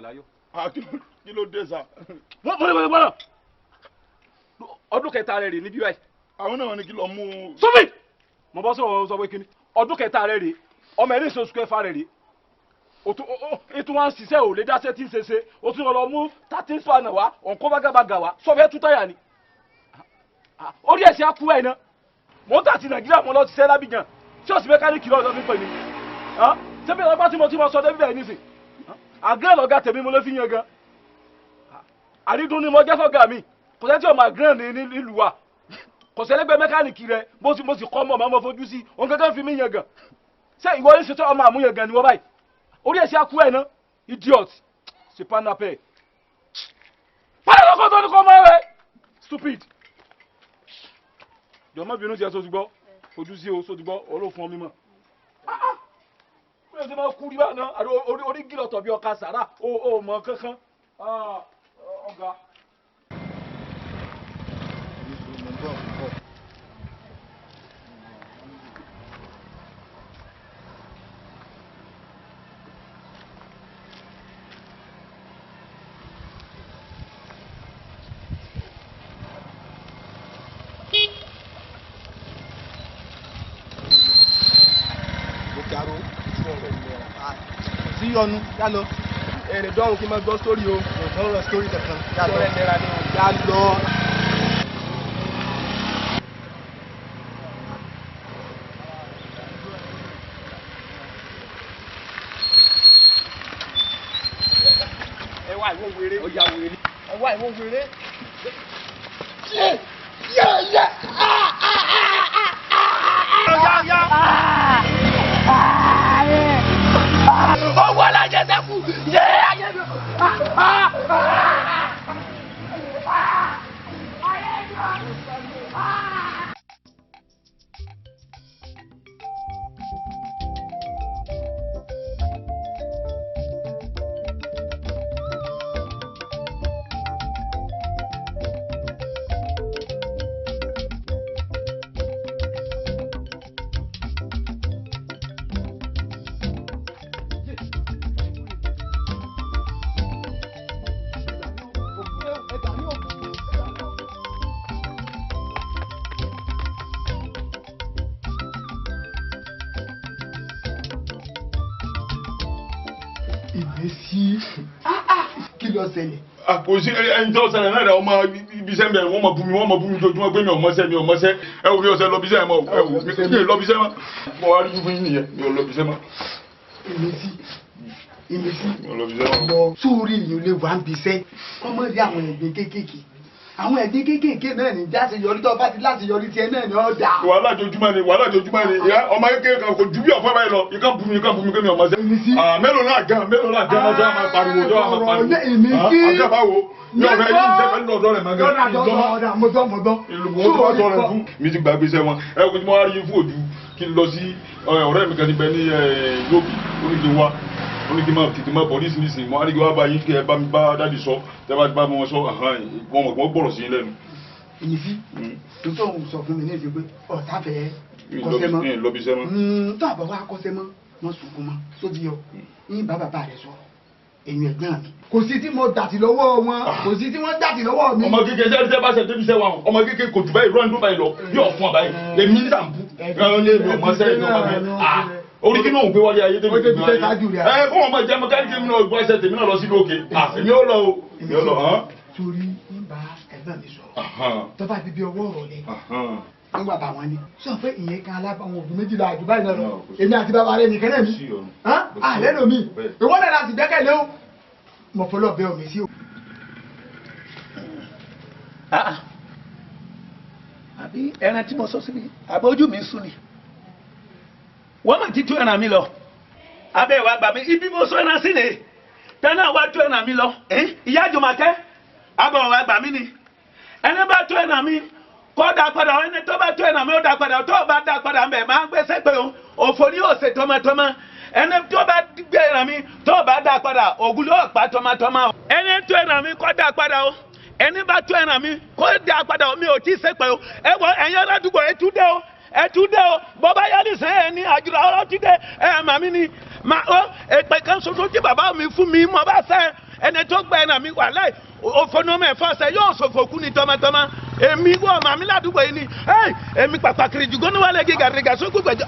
Speaker 11: láyọ̀.
Speaker 7: kí ló dé sa.
Speaker 11: wọ́n ọdún kẹta rẹ̀ rè níbí báyìí.
Speaker 7: àwọn náà ní kí lọ mú.
Speaker 11: sọ́fì mo bọ́ sọ̀rọ̀ sọ pé kíni ọdún kẹta rẹ̀ rè ọmọ ẹ̀rí ìṣoṣù kẹfà rẹ̀ rè ètò wọn ṣiṣẹ́ ò lè dáṣẹ́ tí ń ṣe o tún lọ mú 13 spanner wá ọ̀nkọ́ bágàbágà wá sọ́fẹ́ tú táyà ni. orí ẹ̀sìn á kú ẹ̀ náà mọ́tò àti Nàìjíríà mo lọ ti ṣẹ́ lábìjàn ṣọ́ọ̀ṣì mẹkáníìkì lọ́dọ̀ mi pè ní. ṣé bí ọlọ́pàá tí mo sọ débi bẹ́ẹ̀ nísìn àgẹ́rẹ́ lọ́gá tèmi mo lè fi yan gan. àrídùn ni mo jẹ́ fọ́gà mi kò sẹ́ tí ọmọ àgẹ́rẹ́ ní ìlú wa kò sẹ́lẹ́gbẹ́ mẹkáníìkì rẹ mo sì kọ́ mọ̀ máa mọ fojú sí òun kankan fi mí yan gan. ṣé ìwọ yìí ṣe tó ọmọ àmúyan gan ni wọ́n báyìí orí ẹ̀sìn akú ẹ̀ náà idiot ṣe panapẹ́. padà lọ́kọ́ tó ní kọ́ mọ́ ẹ stupid. jọ̀ọ́ bínú tiẹ̀ sọ́jú gbọ́ ojú sí o sọ́jú gbọ́ olófin ọmọ mímọ́. ṣé máa kú rí bá náà orí gílọ̀ tọ̀ bí ọkà sàrà ó mọ̀ kankan ọ̀gá.
Speaker 6: yọnu yá lọ.
Speaker 4: ẹ̀rìn dọ́rùn kí n máa gbọ́ sórí o.
Speaker 6: ọ̀rọ̀ lọ sórí kankan yá lọ.
Speaker 4: sọ́rẹ́ nira ni o.
Speaker 6: yá lọ.
Speaker 4: ẹ wá ìwọ wéré.
Speaker 6: ó yá wéré.
Speaker 4: ẹ wá ìwọ wéré.
Speaker 6: owó alájẹsẹ́kù yé ayé mi. ìgbésí kí ló ṣẹlẹ̀.
Speaker 7: àkòsí ẹni tó ṣẹlẹ̀ náà rẹ̀ ọmọ ibiṣẹ́ mi wọ́n mọ̀ bú mi jojúmọ́ pé mi ò mọ́ṣẹ́ ẹ wò mi ò ṣe lọ́bíṣẹ́ ẹ mọ̀ ẹ wò mi ò lọ́bíṣẹ́ mọ́ mo wá rí fún yín nìyẹn mi ò lọ́bíṣẹ́ mọ́.
Speaker 6: ìmísí
Speaker 7: mi ò lọ́bíṣẹ́ mọ́.
Speaker 6: lọ sórí ìyó lè wá ń bisẹ́ ọmọ rí àwọn ẹ̀gbẹ́ kéékèèké àwọn ẹ̀gbẹ́ kéékèèké náà ní jáde yọrí tó bá ti láti yọrí tiẹ̀ náà ní ọ̀dà.
Speaker 7: wàhálà jojúmọ́ ni ọmọ kékeré kan kò ju bí ọ̀fọ́ báyìí lọ ìkan bú mi pé mi ò mọ́ṣẹ́. mélòó náà gan ọjọ́ àmà pariwo àjọ báwo ní ọ̀rẹ́ yìí ń tẹ́fẹ́ lọ́dọ̀ rẹ̀ máa gẹ́ ìlú mi ti gbàgbé iṣẹ́ wọn ẹ kò tí mo wá rí fún òjú kí n lọ sí ọ̀rẹ́ mi kan níbẹ̀ ní yóòbí oníkì wá oníkì máa tètè máa bọ̀ nísìnyí mo wá ní kí wá bá yín kí ẹ bá mi bá dáàdì sọ tẹ́ bá ti bá wọn sọ wọn gbọ́rọ̀ sí lẹ́nu.
Speaker 6: ìyífi tó ń sọ fún mi ní ìṣe pé ọ̀tá fẹ́ kọ́sẹ́ mọ́ tó àbá wa kọ́sẹ́ mọ́ wọ́n sunkún mọ́ sóbi yọ ní bá bàbá rẹ̀ sọ èyàn ẹ̀gbọ́n mi kò sí tí mo dàtí lọ́wọ́ wọn kò sí tí wọ́n dàtí lọ́wọ́ mi.
Speaker 7: ọmọ kékeré sẹ́ni bá ṣe débi sẹ́wọ̀n ọmọ kékeré kò jù báyìí rọ́ọ̀nù tó báyìí lọ bí ọ̀fun àbáyé èmi ń sàǹbù ẹ̀rọ lé mi ọmọ sẹ́yìn ọmọ mi orí kí náà ń gbé wọlé ayé débi tó gbé ayé ẹ kó wọn mọ jẹ mẹkáníkì mi náà gbọ́ ẹsẹ̀ tèmi náà lọ sí lókè èmi ó lọ o èmi ó lọ hàn.
Speaker 6: torí nígbà ẹ̀gbọ́n mi sọ̀rọ̀ tó bá di bí ọwọ́ ọ̀rọ̀ lẹ nígbà bá wọn ni sọ pé ìyẹn kan alábàwọn òbí méjìlá àjùbá ìlànà èmi àti bàbá rẹ nìkan náà mi àlẹ́ lomi ìwọ́n náà láti gbẹ́kẹ̀lé o mo fọlọ́ bẹ́ omi sí o.
Speaker 9: àbí ẹran tí mo sọ síbi àbójú mi sùn ni wọ́n mà ti tú ẹran mi lọ abẹ́ ìwà gbà mí ibi mo sọ ẹran sí ni tẹ́lẹ̀ wá tú ẹran mi lọ ìyá Jùmọ̀kẹ́ abẹ́ ìwà gbà mí ni ẹni bá tú ẹran mi kọ́ da padà ẹni tó bá tú ẹran mi ó da padà tó bá da padà mbẹ̀ máa ń gbèsè pé òfò ní òsè tọmọtọmọ ẹni tó bá gbé ẹran mi tó bá da padà ògùn yóò pa tọmọtọmọ. ẹni tú ẹran mi kọ́ da padà o ẹni bá tú ẹran mi kọ́ da padà o mi ò tí ì sẹ́pẹ̀ o ẹ wọ ẹ̀yin aládùúgbò ẹ tú dé o ẹ tú dé o bọ́bá yálì sẹ́yìn ní àjùlọ ọ̀rọ̀ tú dé ẹ màmí ni èpè kan ṣoṣo tí bàbá mi fún mi mọ́ bá sẹ́ ẹni tó gbé ẹran mi wà láì òfònàmọ ẹ̀fọ́sẹ̀ yóò ṣòfò kú ni tọmọtọmọ èmi wọ màmí ládùúgbò yìí ni èmi pàpàkiri jù gónú wálé gíga sókú gbẹjọ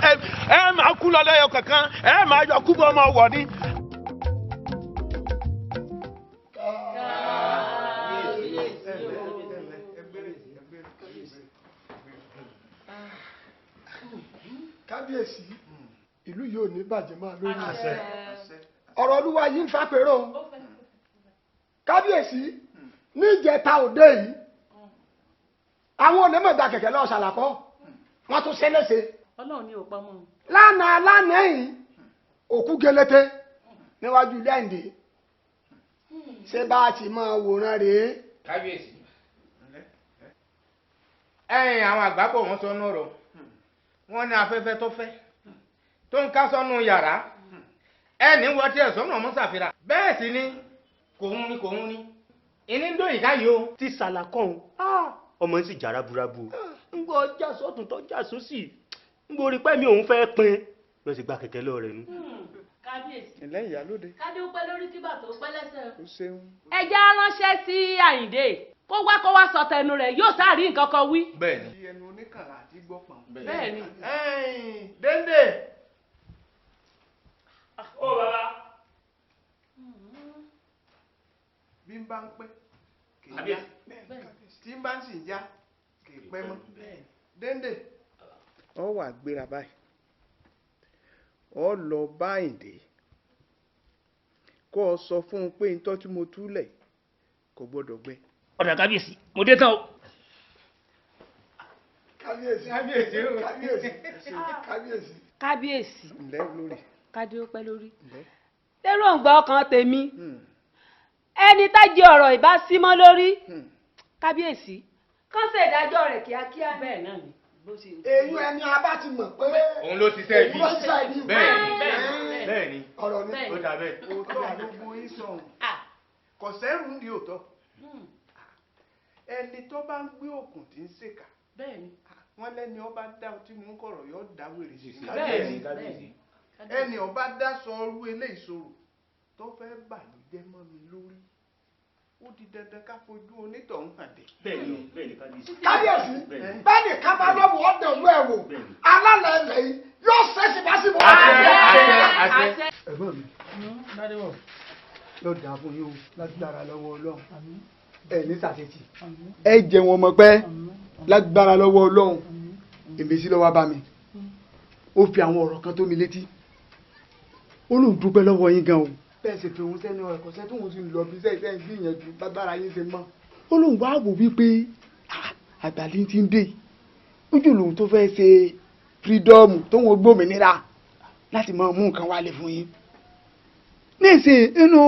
Speaker 9: ẹ máa kú lọ lẹ́yọ kankan ẹ máa yọ kú bọ́ ọmọ wọ̀ ni.
Speaker 12: kábíyèsí ìlú yìí ò ní bàjẹ́ máa lórí ọ̀rọ̀ olúwa yìí ń fapẹ̀rọ kábíyèsí ní ìjẹta òde yìí àwọn onímọ̀gbà kẹ̀kẹ́ lọ́ọ́ ṣàlàkọ́ wọ́n tún ṣe léṣe.
Speaker 13: ọlọ́run ní òpá mọ́.
Speaker 12: lánàá yìí òkú gẹlẹ́tẹ́ níwájú ilé ẹ̀ǹdè ṣé bá a ti máa wòran rèé.
Speaker 14: kábíyèsí ẹ̀yin àwọn àgbákò wọn sọ nọrọ wọn ní afẹ́fẹ́ tó fẹ́ tó ń ká sọ́nù yàrá ẹni wọ́n tiẹ̀ sọ́nù ọmọ ṣàfihàn bẹ́ẹ̀ sì ni kò ń ní ìní ń dóyìn káyìí o.
Speaker 15: ti sàlàkàn ọmọ sì jà raburabu ń gbọ́ ọjà sọ́tún tọ́jà sósì ń borí pẹ́mi òun fẹ́ pin lọ sí gba kẹ̀kẹ́ lọ rẹ̀ nù.
Speaker 13: kábíyèsí
Speaker 12: ilé ìyálóde.
Speaker 13: kádé ó pẹ́ lórí kíbà tó pẹ́ lẹ́sẹ̀.
Speaker 12: ó ṣeun.
Speaker 13: ẹ já ránṣẹ́ sí Àyìndé kó wá sọ tẹnu rẹ̀ yóò sáà rí nǹkan kan wí.
Speaker 14: bẹ́ẹ̀ni.
Speaker 12: ẹnu oníkàrà àti gbọ́pọ̀n.
Speaker 13: bẹ́ẹ̀ni.
Speaker 14: Déndé.
Speaker 2: ó bàbá.
Speaker 12: bí n bá ń pẹ́ kì í yá tí n bá ń sì já kì í pẹ́ mọ́. Déndé ọ wà gbéra báyìí ọ lọ bá Àyìndé kó o sọ fún un pé ntọ́ tí mo túlẹ̀ kò gbọ́dọ̀ gbẹ.
Speaker 15: ọ̀dà kábíyèsí mo dé tán o.
Speaker 12: kábíyèsí
Speaker 13: kábíyèsí
Speaker 12: ǹlẹ́ lórí.
Speaker 13: kádé ó pẹ́ lórí. léròǹgbà ọkàn tèmi ẹni tá jẹ́ ọ̀rọ̀ ìbá símọ́ lórí kábíyèsí kán ṣe ìdájọ́ rẹ̀ kíákíá. bẹ́ẹ̀ náà ni
Speaker 12: èyí ẹni abá ti mọ̀ pé
Speaker 14: òun ló ṣiṣẹ́ ibi
Speaker 12: bẹ́ẹ̀ni ọ̀rọ̀ ní
Speaker 14: ó dà bẹ́ẹ̀.
Speaker 12: òótọ́ àlógún yín sọ̀hún kò sẹ́rù ń di òótọ́ ẹni tó bá ń gbé òkun tí ń ṣèkà wọ́n lẹ́ni ọba dá ọtí mú kọ̀rọ̀ yóò dá wèrè sí i ẹni ọba dá sọ ọrú eléyìí sọ̀rọ̀ tó fẹ́ bàlújẹ́ mọ́ mi lórí ó di dandan ká fojú onítọ̀hún hàn dé. kábíyèsí bẹ́ẹ̀ni kábàlọ́wọ́ ọ̀dọ̀ ìlú ẹ̀ wò alálẹ̀ ilẹ̀ yìí yóò ṣe síbáṣíbọ̀. ẹ̀gbọ́n mi yóò dáa fún yín o lágbára lọ́wọ́ Ọlọ́run ẹ̀ ní sàṣetì ẹ jẹ wọn mọ̀ pé lágbára lọ́wọ́ Ọlọ́run ìmísí ló wá bá mi ó fi àwọn ọ̀rọ̀ kan tó mi létí ó lóun dúpẹ́ lọ́wọ́ yín gan o bẹ́ẹ̀ sì fi òun sẹ́ni ẹ̀kọ́ sẹ́ tóun sì lọ bí sẹ́yìn gbìyànjú bágbára yín ṣe mọ́ ó lóun wá wò wípé àgbàlí ti ń dé ojú lòun tó fẹ́ ṣe fírídọ́ọ̀mù tóun gbòmìnira láti máa mú nǹkan wálé fún yín nísìn inú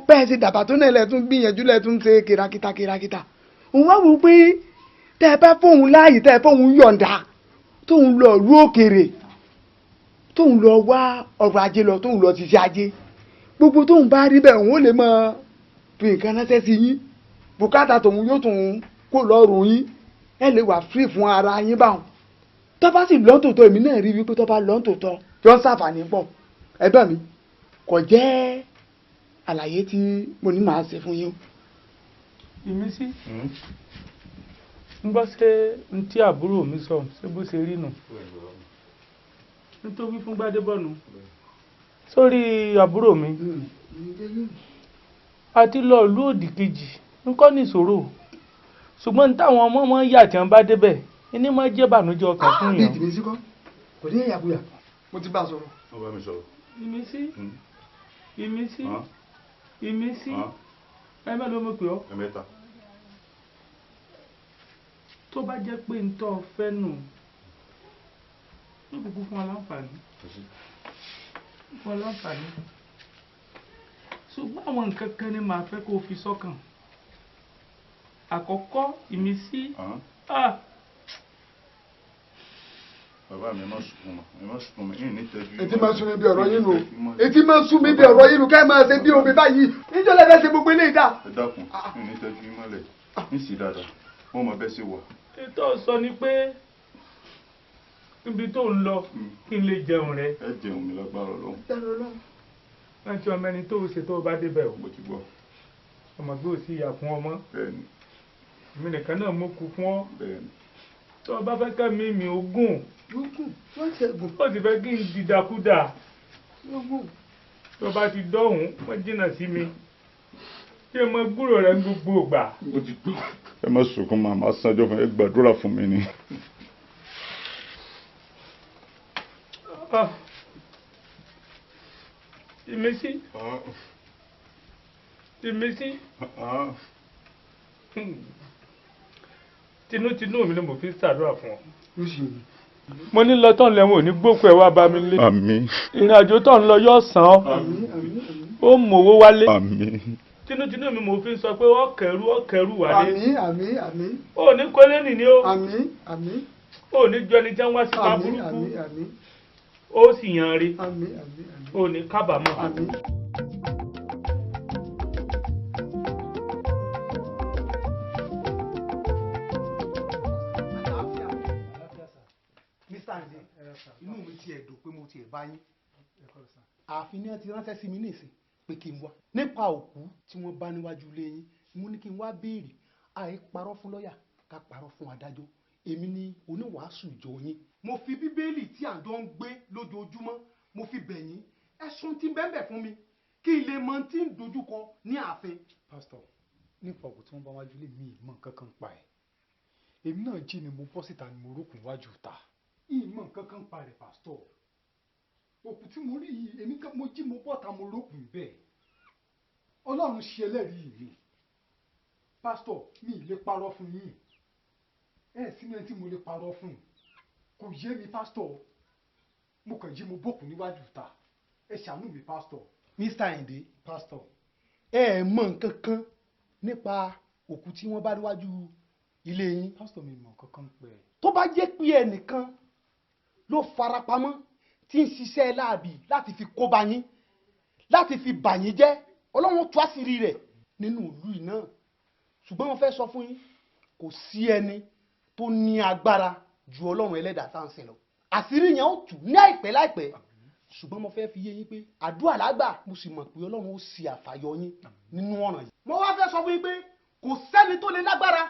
Speaker 12: bẹ́ẹ̀ ṣe dàbà tó náà lẹ́tún gbìyànjú lẹ́tún ṣe kìràkìtà òun wá wò pé tẹ́ ẹ bá fóun láàyè tẹ́ ẹ fóun yọ̀ǹda tóun lọ ìlú òkèèrè tóun lọ wá ọrọ̀ ajé lọ tóun lọ ṣiṣẹ́ ajé gbogbo tóun bá rí bẹ́ẹ̀ òun ó lè máa fi nǹkan ránṣẹ́ sí yín bùkátà tóun yóò tún kó lọ́rùn yín ẹ lè wà free fún ara yín báwọn tó bá sì lọ́ntòótọ́ èmi náà rí wípé tó bá lọ́ntòótọ́ tí wọ́n ṣàǹfààní pọ̀ ẹgbẹ́ mi kò jẹ́
Speaker 6: àlàyé tí mo ní màá ṣe fún yín.
Speaker 5: Ìmísí ń gbọ́ ṣé n tí àbúrò mi sọ ṣé bó ṣe rí nù nítorí fún Gbádébọ̀nù sórí àbúrò mi àti lọ ìlú òdì kejì nǹkan ní ìṣòro ṣùgbọ́n táwọn ọmọ wọn yà tí wọ́n bá débẹ̀ ẹni máa jẹ́ bànújẹ́ ọkàn fún yàn.
Speaker 6: Ìmísí kọ́ kò ní ìyàkuyà mo ti bá a sọ̀rọ̀.
Speaker 7: wọ́n bá mi sọ̀rọ̀.
Speaker 5: Ìmísí ẹ mẹ́lò mo pè ọ́.
Speaker 7: ẹ̀mẹ́ta.
Speaker 5: tó bá jẹ́ pé ń tọ́ fẹ́ nù ní kúkú fún aláǹfààní ṣùgbọ́n àwọn nǹkan kan ni màá fẹ́ kó o fi sọ́kàn. Àkọ́kọ́ Ìmísí
Speaker 7: bàbá mi ẹ má sùn mọ́ yín ní tẹ́jú.
Speaker 6: Etí máa sún mi bí ọ̀rọ̀ yín nù. Etí máa sún mi bí ọ̀rọ̀ yín nù ká ẹ máa ṣe bí omi báyìí. Níjọ́ lẹ́fẹ̀ẹ́ ṣe gbogbo eléyìí dà.
Speaker 7: Ẹ dákun yín ní tẹ́jú yín mọ́lẹ̀ ní sí dáadáa wọ́n mọ bẹ́ẹ̀ ṣe wà.
Speaker 5: Ètò sọ ni pé ibi tó ń lọ kí n lè jẹun rẹ.
Speaker 7: Ẹ jẹun mi lágbára Ọlọ́run.
Speaker 5: Láti ọmọ ẹni tó ṣe tó bá débẹ̀ o.
Speaker 7: Mo ti gbọ́.
Speaker 5: Ọmọ gbé òsì ìyà fún ọmọ.
Speaker 7: Bẹ́ẹ̀ni.
Speaker 5: Èmi nìkan náà mo kú fún ọ.
Speaker 7: Bẹ́ẹ̀ni.
Speaker 5: Tó o bá fẹ́ kẹ́ mi ogún. Ó ti fẹ́ kí n dìdàkudà. Tó o bá ti dọ́hùn wọ́n jìnnà sí mi. Kí ẹ mọ gbúrò rẹ gbogbo ìgbà.
Speaker 7: Mo ti gbọ́. Ẹ má sunkún màmá sanjọ́ fún ẹ gbàdúrà fún mi ni.
Speaker 5: Ìmísí. Tinútinú mi ni mo fi ṣàdúrà fún ọ. Mo ní lọ tán lẹ́wọ̀n ò ní gbókù ẹ̀ wá bá mi lé.
Speaker 7: Àmín.
Speaker 5: Ìrìn àjò tán lọ yóò sàn ọ́. Ó mọ̀wó wálé.
Speaker 7: Àmín.
Speaker 5: Tinútinú mi mo fi sọ pé ó kẹrù wálé.
Speaker 6: Àmín.
Speaker 5: Ó ní kólé nì ní o.
Speaker 6: Àmín.
Speaker 5: Ó ní jọ ni jẹ́ wá sí pa burúkú. Ó sì yan rí. Ó ní kábàámọ̀.
Speaker 16: Inú mi ti ẹ̀dùn pé mo ti ẹ̀ bá yín. Ààfin ni wọ́n ti ránṣẹ́ sí mi nísìn pé kí n wá. Nípa òkú tí wọ́n bá níwájú ilé yín, mo ní kí n wá béèrè. Àì parọ́ fún lọ́ọ̀yà ká parọ́ fún adájọ́. Èmi ni oníwàásù ìjọ yín. Mo fi bíbélì tí àjọ ń gbé lójoojúmọ́, mo fi bẹ̀ yín. Ẹ̀sùn tí ń bẹ́ẹ̀ fún mi kí n lè mọ tí ń dojúkọ ní ààfin.
Speaker 17: Pásítọ̀, nípa òkú tí wọ́n bá wájú ilé mi ìmọ̀ nǹkan kan pa ẹ̀. Èmi náà jí ni mo bọ́ síta ni mo rókùn wájú ta.
Speaker 16: Ìmọ̀ nǹkan kan pa rẹ̀ pásítọ̀. Òkú tí mo rí yìí èmi kan mo jí mo bọ́ta mo rókùn bẹ́ẹ̀. Ọlọ́run ṣe ẹlẹ́rìí mi. Pásítọ̀, mi ì lè parọ́ fún yín. Sínú ẹni tí mo lè parọ́ fún. Kò yé mi pásítọ̀. Mo kàn jí mo bọ́kùn níwájú ta. Ẹ ṣàánú mi pásítọ̀. Mr. Ayinde pásítọ̀. Ẹ mọ̀ nǹkan kan nípa òkú tí wọ́n bá níwájú ilé yín.
Speaker 17: Pásítọ̀, mi mọ̀ nǹkan kan pẹ̀.
Speaker 16: Tó bá jẹ́ pé ẹnìkan ló farapamọ́ tí ń ṣiṣẹ́ láàbì láti fi kó bá yín, láti fi bà yín jẹ́, Ọlọ́run tú àṣírí rẹ̀ nínú ìlú yìí náà. Ṣùgbọ́n mo fẹ́ sọ fún yín, kò sí ẹni tó ní agbára ju Ọlọ́run ẹlẹ́dàá tá à ń sìn lọ. Àṣírí yẹn ó tú ní àìpẹ́ láìpẹ́. Ṣùgbọ́n mo fẹ́ fi yé yín pé àdúrà lágbà, mo sì mọ̀ pé Ọlọ́run ó ṣe àfàyọ yín nínú ọ̀ràn yìí. Mo wá fẹ́ sọ fún yín pé kò sẹ́ni tó lè lágbára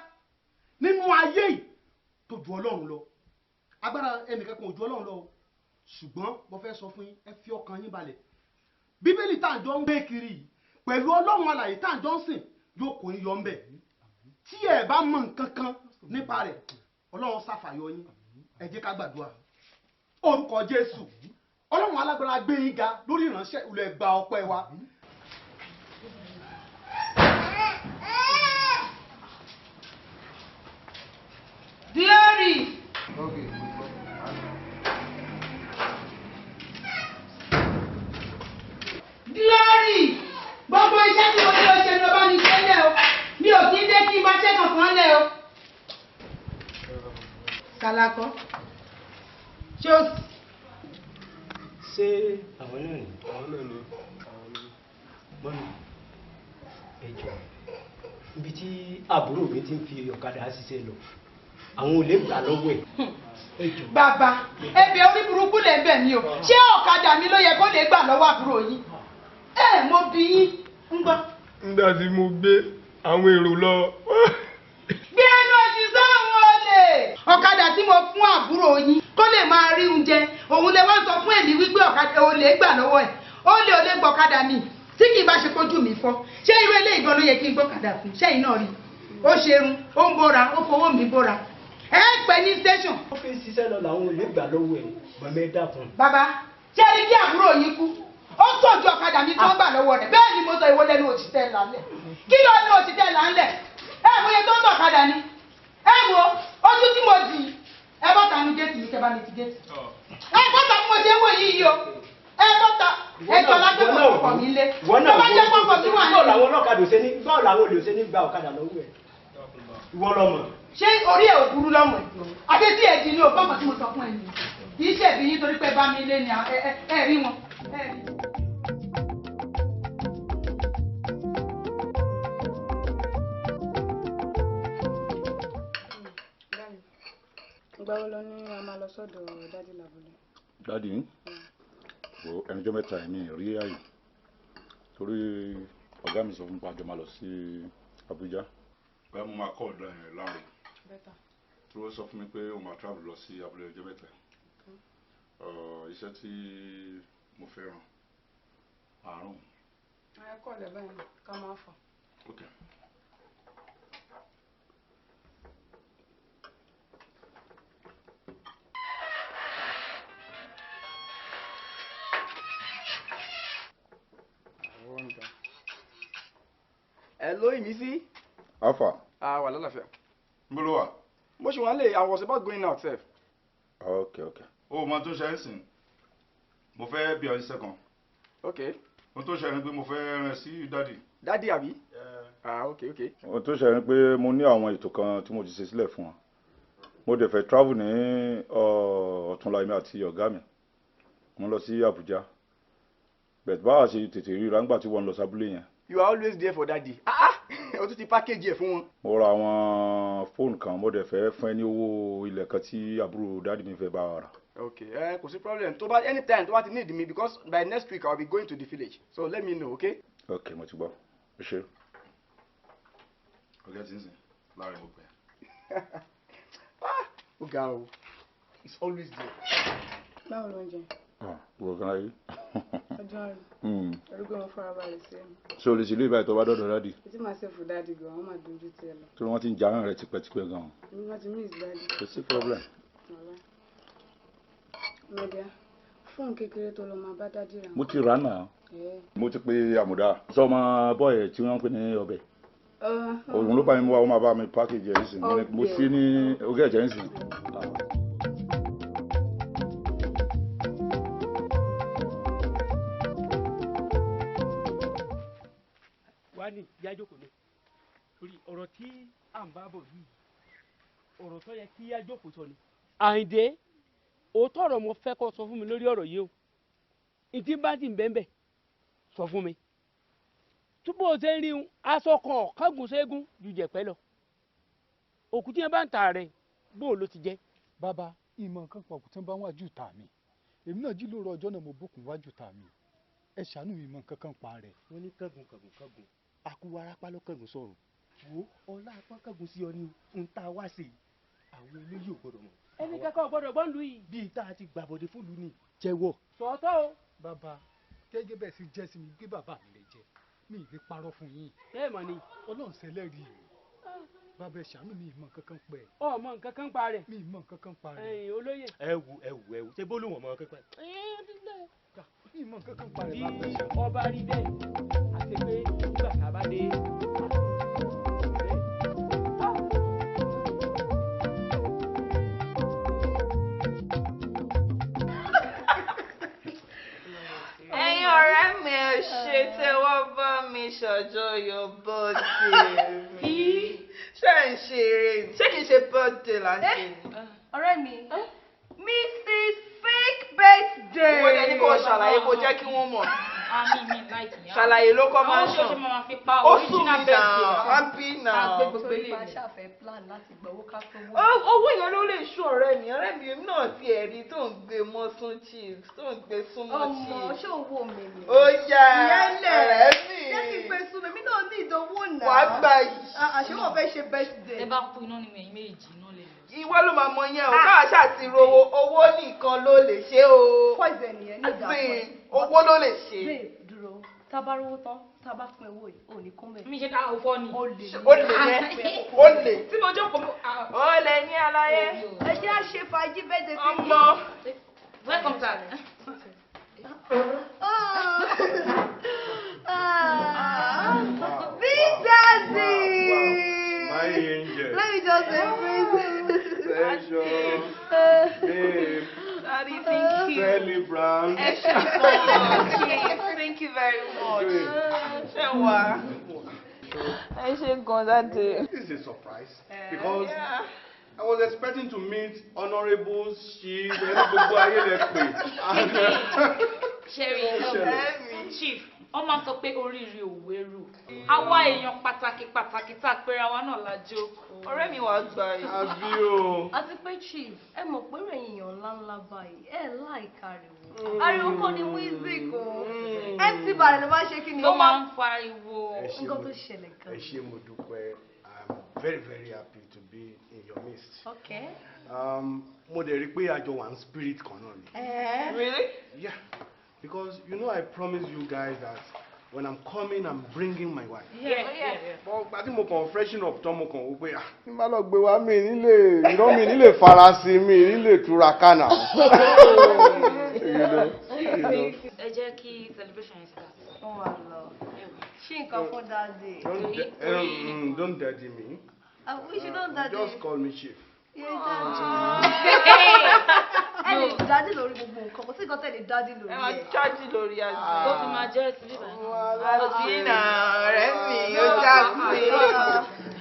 Speaker 16: nínú ayé yìí tó ju Ọlọ́run lọ. Agbára ẹnìkan kan ò ju Ọlọ́run lọ. Ṣùgbọ́n mo fẹ́ sọ fún yín, ẹ fi ọkàn yín balẹ̀. Bíbélì tá à ń jọ ń gbé kiri yìí pẹ̀lú Ọlọ́run alààyè tá à ń jọ ń sìn yóò kó yín yọ ń bẹ̀. Tí ẹ bá mọ̀ nǹkan kan nípa rẹ̀, Ọlọ́run ṣàfàyọ yín. Ẹ jẹ́ ká gbàdúrà. Orúkọ Jésù. Ọlọ́run alágbára gbé yín ga lórí ìránṣẹ́ ìlú ẹgbà ọpẹ́ wa.
Speaker 13: Glory. Glory. Gbogbo iṣẹ́ tí mo ní o ṣe ló bá ní ṣẹlẹ̀ o. Mi ò kí ń dé kí n bá ṣẹ́ kankan lẹ̀ o. Kàlàkọ́. Ṣé o sì?
Speaker 15: Ṣé àwọn náà ni? Mọ́nù, ẹ jọ̀ọ́, ibi tí àbúrò mi ti ń fi ọ̀kadà ṣiṣẹ́ lọ, àwọn olè gbà lọ́wọ́ ẹ̀.
Speaker 13: Bàbá, ẹbí orí burúkú lè bẹ̀ mí o. Ṣé ọ̀kadà mi ló yẹ kó lè gbà lọ́wọ́ àbúrò yín? Mo bí yín. ń gbọ́.
Speaker 4: nígbà tí mo gbé àwọn èrò lọ.
Speaker 13: bí ẹnu òsì sáwọn olè. ọ̀kadà tí mo fún àbúrò yín kó lè máa rí oúnjẹ òun lè wá sọ fún èmi wípé ọ̀kadà olè gbà lọ́wọ́ ẹ̀ olè gbọ́kadà mi tí kì í bá ṣe kojú mi fọ́ ṣé irú eléyìí gan ló yẹ kí n gbọ́kadà fún ṣẹ́yìn náà rí ó ṣerun ó ń bóra ó fowó mi bóra ẹ pẹ́ ní station.
Speaker 15: ó fi ń ṣiṣẹ́ lọ làwọn olè gbà lọ́wọ́ ẹ̀ mọ̀mọ́ ẹ dákun.
Speaker 13: bàbá ṣé ẹ rí bí àbúrò yín kú ó sọ̀jú ọ̀kadà mi tó ń gbà lọ́wọ́ rẹ̀ bẹ́ẹ̀ ni mo sọ ìwọ lẹ́nu òṣìṣẹ́ ńlẹ̀ kí ló ní òṣìṣẹ́ ńlẹ̀ ẹ mọ iye tó ń gbọ̀kadà ni ẹ wo ojú tí mo dì ẹ bọ́ta nu géètì mi kẹba mi ti géètì ẹ bọ́ta mo ṣe ń wò yìí o ẹ bọ́ta ẹ jọ lágbègbè ọkọ̀ mi lé tó bá jẹ́ pọ́pọ́ tí wà ní.
Speaker 15: bọ́ọ̀lù àwọn olè ò ṣe ní gba ọ̀kadà lọ́wọ́ ẹ̀ ìwọ lọ́mọ.
Speaker 13: ṣé orí ẹ̀ ò burú lọ́mọ àti tí ẹ̀ di ní ògbọ́n tí mo sọ fún ẹ nìyí kì í ṣèbí yín torí pé bá mi lé ni ẹ rí wọn.
Speaker 18: Ìgbà wo lọ ní a máa lọ sọ́dọ̀ dádì lábúlé?
Speaker 7: Dádì ń wo ẹnìjọ́ mẹ́ta ẹ̀mí rí ààyè torí ọ̀gá mi sọ fún mi pé àjọ máa lọ sí Abuja bẹ́ẹ̀ mo máa kọ́ ọ̀dọ̀ ẹ̀ láàrin tí wọ́n sọ fún mi pé ó máa travel lọ sí abúlé ọjọ́ mẹ́ta iṣẹ́ tí mo fẹ́ràn àárùn.
Speaker 18: Ẹ kọ́ ọ̀dẹ̀ báyìí ká máa fọ̀.
Speaker 7: Okay.
Speaker 4: Hello, Imisi.
Speaker 7: Alpha.
Speaker 4: Wà lálàáfíà.
Speaker 7: Mbolo wa.
Speaker 4: Mo ṣe wọ́n lè, I was about going out sef.
Speaker 7: Okay. O mọ tó ṣe ń sìn. Mo fẹ́ bí ọdún sẹ́kàn.
Speaker 4: Okay.
Speaker 7: Mo tó ṣe ni pé mo fẹ́ rán sí dádì.
Speaker 4: Dádì àbí? Okay.
Speaker 7: Mo tó ṣe ni pé mo ní àwọn ètò kan tí mo ti ṣe sílẹ̀ fún wọn. Mo dẹ̀ fẹ́ travel ní ọ̀túnla èmi àti ọ̀gá mi. Mo lọ sí Abuja. Bẹ̀t báwa ṣe tètè ríra nígbà tí wọ́n lọ sábúlé yẹn.
Speaker 4: You are always there for daddy. O tún ti package ẹ̀ fún wọn.
Speaker 7: Mo ra àwọn fóònù kan mo dẹ̀ fẹ́ fún ẹ ní owó ilẹ̀ kan tí àbúrò dádì mi fẹ́ bá wa rà.
Speaker 4: Okay, kò sí problem. Anytime tó bá ti need me because by next week I will be going to the village. So let me know, okay?
Speaker 7: Okay, mo ti gbọ́. O ṣe. Ọ̀gá ti ń sìn láàrin mo pẹ́.
Speaker 4: Ó ga o. It's always there.
Speaker 18: Báwo ló ń jẹ?
Speaker 7: Wọ́n kan láyé.
Speaker 18: Ọjọ́ rẹ̀. Orúkọ wọn fara balẹ̀ sí ẹnu.
Speaker 7: Ṣé o lè ṣe ilé ìbáyìí tó bá dọ̀dọ̀ dádì?
Speaker 18: Títí máa ṣe fún dádì gan, wọ́n máa dojú tiẹ̀ lọ.
Speaker 7: Torí wọ́n ti ń jarán rẹ̀ tipẹ́tipẹ́ gan.
Speaker 18: Wọ́n ti miss dádì.
Speaker 7: Kò sí problem.
Speaker 18: Mẹ́díà, fóònù kékeré tó lọ máa bá dádì rà.
Speaker 7: Mo ti rà náà. Mo ti pe àmùdá. Sọ ọmọ bọ́ọ̀yẹ̀ tí wọ́n ń pè ní ọbẹ̀. Òun ló bá mi wá, ó máa bá mi pákéjì ẹ̀ nísìn. Mo sí ní ogé ẹ̀jẹ̀ nísìn.
Speaker 19: Wani jájókòó lé torí ọ̀rọ̀ tí à ń bá bọ̀ yìí ọ̀rọ̀ tó yẹ kí jájókòó sọ ni. Àyìndé òótọ́ ọ̀rọ̀ mo fẹ́ kó sọ fún mi lórí ọ̀rọ̀ yìí o ìdí bá ti ń bẹ́ẹ̀ sọ fún mi. Túbọ̀ ṣe ń rí aṣọ kan kágun ségun ju jẹ̀pẹ́ lọ òkú tí wọ́n bá ń ta rẹ̀ bó ló ti jẹ́.
Speaker 17: Bàbá ìmọ̀ nǹkan pọ̀ kò tí wọ́n bá wájú ta mi èmi náà jí lóru ọjọ́ náà mo bókun wájú ta mi ẹ ṣàánú mi mọ̀ nǹkan kan pa rẹ̀.
Speaker 15: Wọ́n ní kángun akú warapa ló kángun sọ̀rọ̀ wo ọlá apá kángun sí ọ ní ń ta wá sí àwọn eléyìí ò gbọdọ̀ mọ̀.
Speaker 19: Ẹni kankan ò gbọdọ̀ gbọ́n lu yìí.
Speaker 15: Bíi tá a ti gbàbọ̀dé fún lu ni jẹ́wọ́.
Speaker 19: Sọ̀tọ̀ o.
Speaker 17: Bàbá gẹ́gẹ́ bẹ́ẹ̀ sì jẹ́ sí mi pé bàbá mi lè jẹ́ mi ì lè parọ́ fún yín.
Speaker 19: Bẹ́ẹ̀ mọ̀ ni.
Speaker 17: Ọlọ́run ṣẹlẹ́rìí bàbá ẹ ṣàánú mi ìmọ̀ nǹkan pẹ̀.
Speaker 19: Ọmọ nǹkan kan pa rẹ̀.
Speaker 17: Mi ìmọ̀ nǹkan pa rẹ̀.
Speaker 19: Ẹ̀yin olóyè.
Speaker 15: ẹ wù ṣé bó ló wọ̀n mọ́ nǹkan pẹ̀.
Speaker 17: Mi ìmọ̀ nǹkan pa rẹ̀ bàbá ẹ ṣàánú.
Speaker 19: Ọba rí bẹ́ẹ̀ àti pé nígbà tá a bá dé.
Speaker 20: Ẹ̀yin ọ̀rẹ́ mi ẹ ṣe tẹ́ wá bá mi ṣàjọyọ̀ birthday mi. Ṣé ń ṣe eré ṣé kìí ṣe birthday là ń ṣe ni?
Speaker 3: Ọ̀rẹ́ mi, Mrs. Fake Birthday.
Speaker 20: Owó ẹni kò ṣàlàyé kó jẹ́ kí wọ́n mọ̀. Ṣàlàyé ló kọ́ máa ń ṣàn. Ó sùn mí náà, happy náà.
Speaker 3: Torí bá ṣàfẹ́ plan láti gbowó ká tó wọ́n.
Speaker 20: Owó yẹn ló lè ṣú ọ̀rẹ́ mi èmi náà ti ẹ̀rí tó ń gbé mọ́sún chips tó ń gbé súnmọ́ chips.
Speaker 3: Ọmọ ṣé owó mi ni?
Speaker 20: Ó yá ọ̀rẹ́ mi.
Speaker 3: jẹ́ kí n pe súnmi mi náà ní ìdánwò náà.
Speaker 20: Wàá gbà yìí.
Speaker 3: Àṣé wọ́n fẹ́ ṣe birthday.
Speaker 10: Ẹ bá kú iná ni ẹ̀yin méjì iná lè lọ.
Speaker 20: Ìwọ ló máa mọ yẹn o, káà ṣáà ti rówó, owó nìkan ló lè ṣe o.
Speaker 3: Poison yẹn ní ìdàpọ̀.
Speaker 20: Owó ló lè ṣe.
Speaker 3: Babe, dúró, tá a bá rówó tán, tá a bá pín owó yìí, ò ní kún bẹ́ẹ̀.
Speaker 10: Mi ṣe ká òfò ni.
Speaker 20: Ó lè yẹn.
Speaker 10: Tí mo jókòó mú.
Speaker 20: Ó lè ní aláyé.
Speaker 3: Ẹ jẹ́ à ṣe fàájì birthday fún mi.
Speaker 20: Ọmọ.
Speaker 10: Welcome back.
Speaker 3: Big Daddy!
Speaker 7: My angel.
Speaker 3: Let me just embrace.
Speaker 7: Session. Babe.
Speaker 20: Daddy, thank you.
Speaker 7: Celebrant.
Speaker 20: Thank you very much. Ṣé ẹ ṣe gan Daddy.
Speaker 7: This is a surprise because I was expecting to meet honourables, chief, gbogbo ayé lẹ pè.
Speaker 10: Sherry, chief, wọ́n máa sọ pé oríire òwe rù. Àwa èèyàn pàtàkì tá a pera wa náà la jókòó.
Speaker 20: Ọ̀rẹ́ mi wàá gbà yìí.
Speaker 7: Àbí o.
Speaker 3: Àti pé chief, ẹ mọ̀ pé èèyàn ńláńlá báyìí, ẹ láìka ariwo. Ariwo kọ́ ni music o. MC Bàrẹ̀ ló máa ṣe kí ni?
Speaker 10: Ó máa ń pariwo.
Speaker 3: Nǹkan tó ṣẹlẹ̀ gan.
Speaker 16: Ẹ ṣé mo dúpẹ́. I'm very very happy to be in your midst.
Speaker 3: Okay.
Speaker 16: Mo dẹ̀ rí pé àjọ wà ní spirit kan náà ni.
Speaker 20: Really?
Speaker 16: Yeah, because you know I promised you guys that when I'm coming I'm bringing my wife.
Speaker 7: But gbàtí mo kàn freshen up tán mo kàn wò pé ní bá lọ gbé wa mi nílé farasi mi nílé túraká náà.
Speaker 10: Ẹ jẹ́ kí celebration yẹn start.
Speaker 3: Ó wà lọ. Ṣé nǹkan fún Daddy?
Speaker 7: Don't daddy me.
Speaker 3: We should don't Daddy.
Speaker 7: Just call me chief.
Speaker 3: Ẹ lè Daddy lórí gbogbo nǹkan, kò sí nǹkan tẹ̀lé Daddy lórí ẹ̀.
Speaker 20: Ẹ máa chájì lórí àjò.
Speaker 10: Ó fi máa jẹ́ sílẹ̀ báyìí.
Speaker 20: Àbínà ọ̀rẹ́ mi ó jágbe.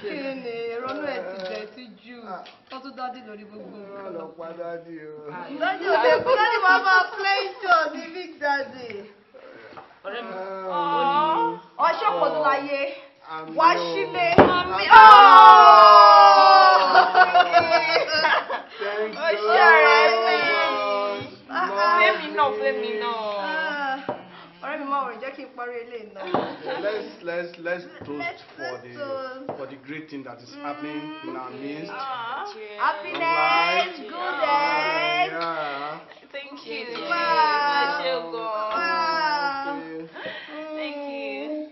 Speaker 3: Kí ni ìrònú ẹ̀ ti bẹ̀ sí jù? Wọ́n tún Daddy lórí gbogbo nǹkan.
Speaker 7: Ọlọ́pàá Daddy o.
Speaker 3: Daddy ò lè kú, Daddy máa máa play jọ ní Big Daddy.
Speaker 10: Ọ̀rẹ́ mi.
Speaker 3: Ọṣọ́ pọ̀ tó láyé. Wá sílé.
Speaker 20: Ọṣẹ́ ọ̀rẹ́ mi. Fẹ́mi náà.
Speaker 3: Ọ̀rẹ́ mi máa wọ̀rọ̀ jẹ́ kí n parí ilé náà.
Speaker 7: Let's toast for the great thing that is happening in our midst.
Speaker 3: Happiness, goodness.
Speaker 7: Yeah.
Speaker 20: Thank you.
Speaker 3: Wow.
Speaker 20: Thank you.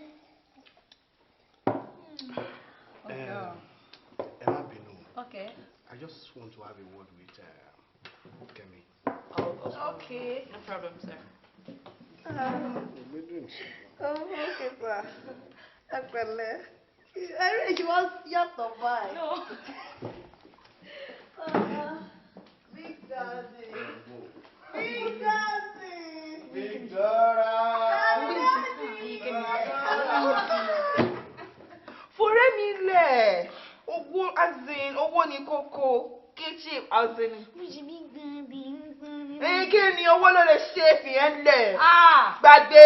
Speaker 16: Emma Binu.
Speaker 3: Okay.
Speaker 16: I just want to have a word with Kemi.
Speaker 3: Okay.
Speaker 10: No problem, sir.
Speaker 3: Okay, sir. Ẹ pẹ̀lẹ́. She was yàtọ̀ báyìí.
Speaker 10: No.
Speaker 3: Big Daddy. Big Daddy.
Speaker 7: Big Dora.
Speaker 20: Fọ̀rẹ́ mi lẹ̀. Owó ni kókó. Kitchen as in. Kí ni owó ló lè ṣe fìyẹn lẹ̀? Gbàgbé